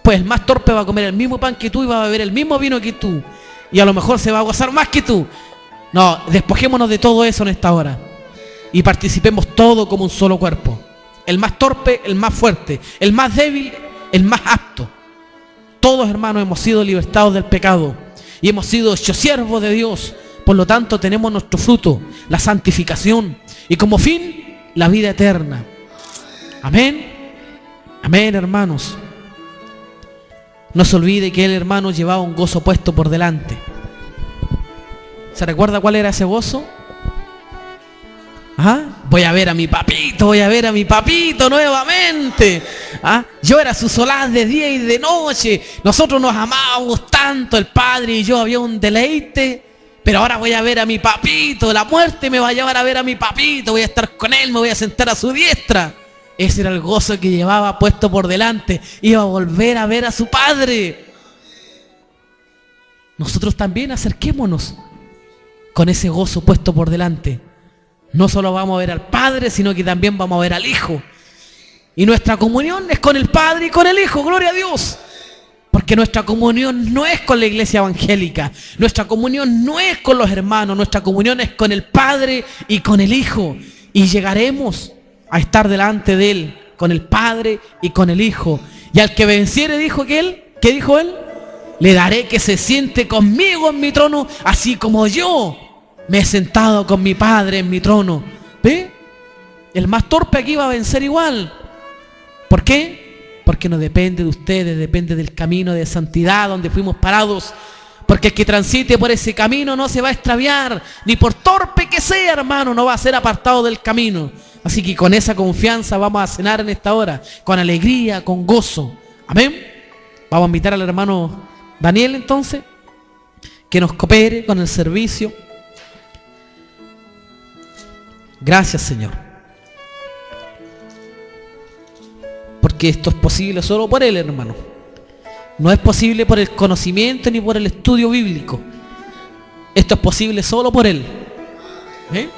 Pues el más torpe va a comer el mismo pan que tú y va a beber el mismo vino que tú. Y a lo mejor se va a gozar más que tú. No, despojémonos de todo eso en esta hora. Y participemos todo como un solo cuerpo. El más torpe, el más fuerte. El más débil, el más apto. Todos, hermanos, hemos sido libertados del pecado. Y hemos sido hechos siervos de Dios Por lo tanto, tenemos nuestro fruto, la santificación, y como fin, la vida eterna. Amén. Amén, hermanos. No se olvide que el hermano llevaba un gozo puesto por delante. ¿Se recuerda cuál era ese gozo? ¿Ah? Voy a ver a mi papito nuevamente. ¿Ah? Yo era su solaz de día y de noche. Nosotros nos amábamos tanto, el padre y yo, había un deleite. Pero ahora voy a ver a mi papito. La muerte me va a llevar a ver a mi papito. Voy a estar con él, me voy a sentar a su diestra. Ese era el gozo que llevaba puesto por delante. Iba a volver a ver a su padre. Nosotros también acerquémonos con ese gozo puesto por delante. No solo vamos a ver al Padre, sino que también vamos a ver al Hijo. Y nuestra comunión es con el Padre y con el Hijo, gloria a Dios. Porque nuestra comunión no es con la iglesia evangélica. Nuestra comunión no es con los hermanos. Nuestra comunión es con el Padre y con el Hijo. Y llegaremos a estar delante de Él, con el Padre y con el Hijo. Y al que venciere, ¿qué dijo Él? Le daré que se siente conmigo en mi trono, así como yo me he sentado con mi Padre en mi trono. ¿Ve? El más torpe aquí va a vencer igual. ¿Por qué? Porque no depende de ustedes, depende del camino de santidad donde fuimos parados. Porque el que transite por ese camino no se va a extraviar, ni por torpe que sea, hermano, no va a ser apartado del camino. Así que con esa confianza vamos a cenar en esta hora, con alegría, con gozo. Amén. Vamos a invitar al hermano Daniel entonces, que nos coopere con el servicio. Gracias, Señor. Porque esto es posible solo por Él, hermano. No es posible por el conocimiento ni por el estudio bíblico. Esto es posible solo por Él. ¿Eh?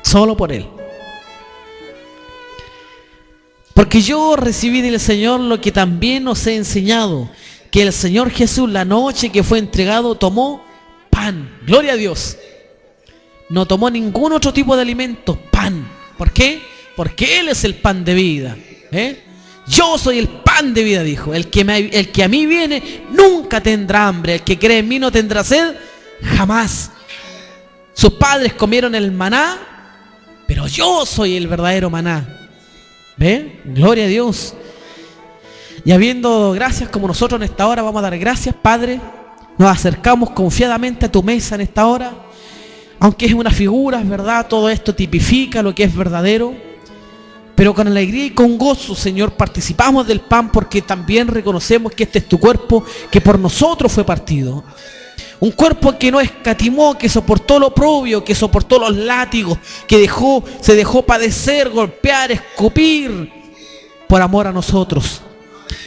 Solo por Él. Porque yo recibí del Señor lo que también os he enseñado, que el Señor Jesús, la noche que fue entregado, tomó pan. Gloria a Dios. No tomó ningún otro tipo de alimento, pan. ¿Por qué? Porque Él es el pan de vida. Yo soy el pan de vida, dijo. El que a mí viene nunca tendrá hambre. El que cree en mí no tendrá sed jamás. Sus padres comieron el maná, pero yo soy el verdadero maná. ¿Ve? Gloria a Dios. Y habiendo dado gracias como nosotros en esta hora, vamos a dar gracias, Padre. Nos acercamos confiadamente a tu mesa en esta hora. Aunque es una figura, es verdad, todo esto tipifica lo que es verdadero. Pero con alegría y con gozo, Señor, participamos del pan porque también reconocemos que este es tu cuerpo que por nosotros fue partido. Un cuerpo que no escatimó, que soportó lo oprobio, que soportó los látigos, que se dejó padecer, golpear, escupir por amor a nosotros.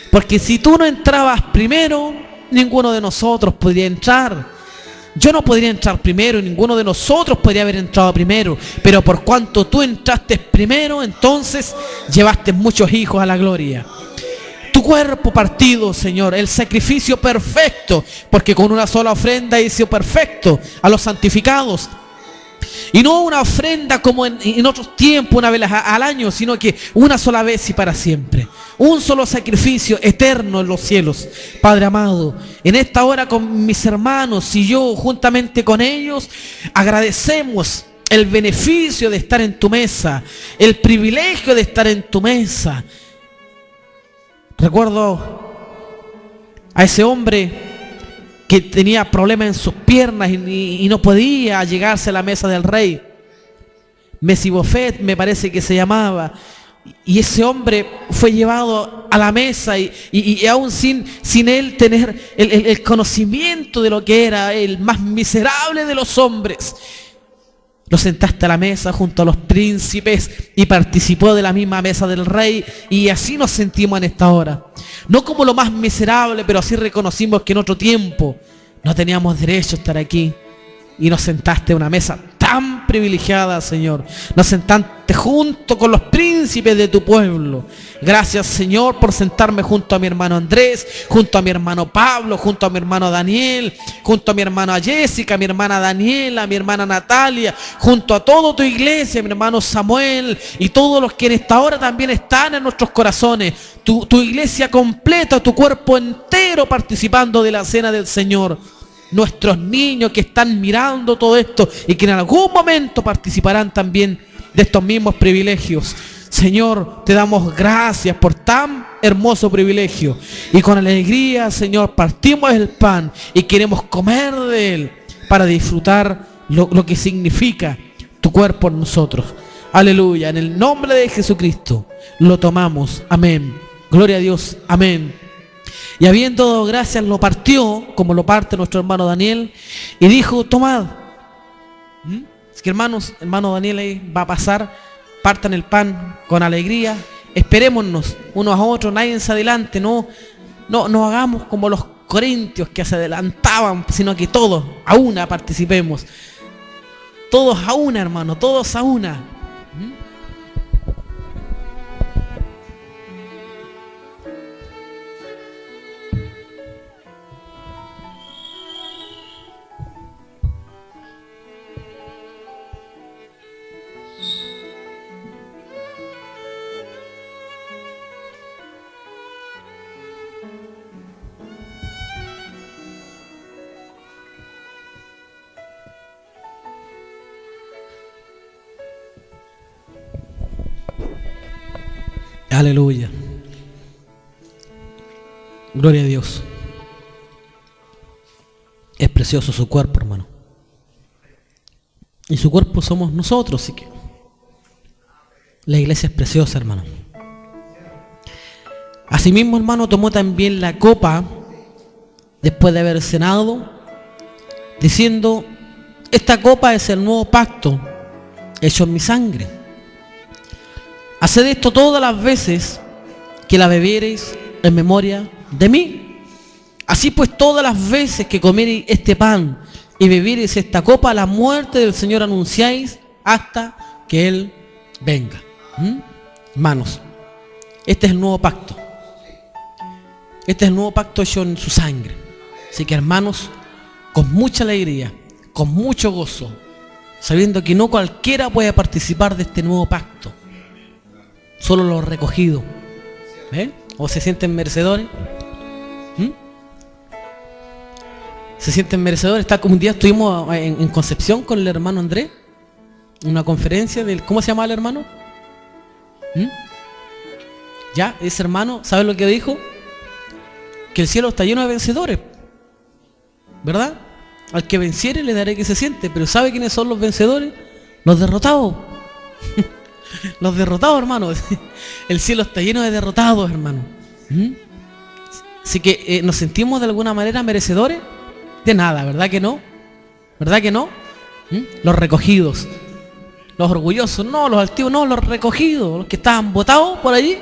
Porque si tú no entrabas primero, ninguno de nosotros podría entrar. Yo no podría entrar primero y ninguno de nosotros podría haber entrado primero. Pero por cuanto tú entraste primero, entonces llevaste muchos hijos a la gloria. Tu cuerpo partido, Señor, el sacrificio perfecto, porque con una sola ofrenda hizo perfecto a los santificados. Y no una ofrenda como en otros tiempos, una vez al año, sino que una sola vez y para siempre. Un solo sacrificio eterno en los cielos. Padre amado, en esta hora con mis hermanos y yo juntamente con ellos, agradecemos el beneficio de estar en tu mesa, el privilegio de estar en tu mesa. Recuerdo a ese hombre que tenía problemas en sus piernas y no podía llegarse a la mesa del rey. Mesibofet me parece que se llamaba. Y ese hombre fue llevado a la mesa y aún sin él tener el conocimiento de lo que era el más miserable de los hombres. Lo sentaste a la mesa junto a los príncipes y participó de la misma mesa del rey, y así nos sentimos en esta hora. No como lo más miserable, pero así reconocimos que en otro tiempo no teníamos derecho a estar aquí. Y nos sentaste a una mesa tan privilegiada, Señor. Nos sentaste junto con los príncipes de tu pueblo. Gracias, Señor, por sentarme junto a mi hermano Andrés, junto a mi hermano Pablo, junto a mi hermano Daniel, junto a mi hermana Jessica, a mi hermana Daniela, a mi hermana Natalia, junto a toda tu iglesia, mi hermano Samuel y todos los que en esta hora también están en nuestros corazones. Tu iglesia completa, tu cuerpo entero participando de la cena del Señor. nuestros niños que están mirando todo esto y que en algún momento participarán también de estos mismos privilegios. Señor, te damos gracias por tan hermoso privilegio. Y con alegría, Señor, partimos el pan y queremos comer de él para disfrutar lo que significa tu cuerpo en nosotros. Aleluya. En el nombre de Jesucristo lo tomamos. Amén. Gloria a Dios. Amén. Y habiendo dado gracias, lo partió, como lo parte nuestro hermano Daniel, y dijo, tomad. Es que hermanos, hermano Daniel ahí va a pasar, partan el pan con alegría, esperémonos unos a otros, nadie se adelante, no hagamos como los corintios que se adelantaban, sino que todos a una participemos. Todos a una, hermano, todos a una. Aleluya. Gloria a Dios. Es precioso su cuerpo, hermano. Y su cuerpo somos nosotros, así que la iglesia es preciosa, hermano. Asimismo, hermano, tomó también la copa después de haber cenado, diciendo, esta copa es el nuevo pacto hecho en mi sangre. Haced esto todas las veces que la bebiereis en memoria de mí. Así pues, todas las veces que comiereis este pan y bebiereis esta copa, la muerte del Señor anunciáis hasta que Él venga. Hermanos, este es el nuevo pacto. Este es el nuevo pacto hecho en su sangre. Así que, hermanos, con mucha alegría, con mucho gozo, sabiendo que no cualquiera puede participar de este nuevo pacto, solo los recogidos. ¿Ven? ¿O se sienten merecedores? ¿Se sienten merecedores? Está como un día estuvimos en Concepción con el hermano Andrés, una conferencia del, ¿cómo se llama el hermano? Ya, ese hermano, ¿sabe lo que dijo? Que el cielo está lleno de vencedores, ¿verdad? Al que venciere le daré que se siente. Pero ¿sabe quiénes son los vencedores? Los derrotados. Los derrotados, hermanos. El cielo está lleno de derrotados, hermano. Así que nos sentimos de alguna manera merecedores de nada, ¿verdad que no? ¿Verdad que no? Los recogidos, los orgullosos, no, los altivos, no, los recogidos, los que estaban botados por allí.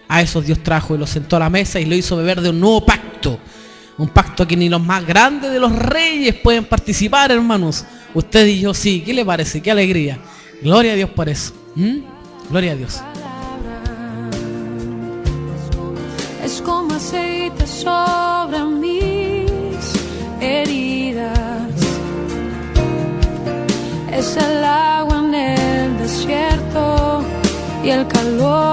A esos Dios trajo y los sentó a la mesa y lo hizo beber de un nuevo pacto. Un pacto que ni los más grandes de los reyes pueden participar, hermanos. Usted y yo sí. ¿Qué le parece? ¡Qué alegría! Gloria a Dios por eso. Gloria a Dios. Es como aceite sobre mis heridas. Es el agua en el desierto y el calor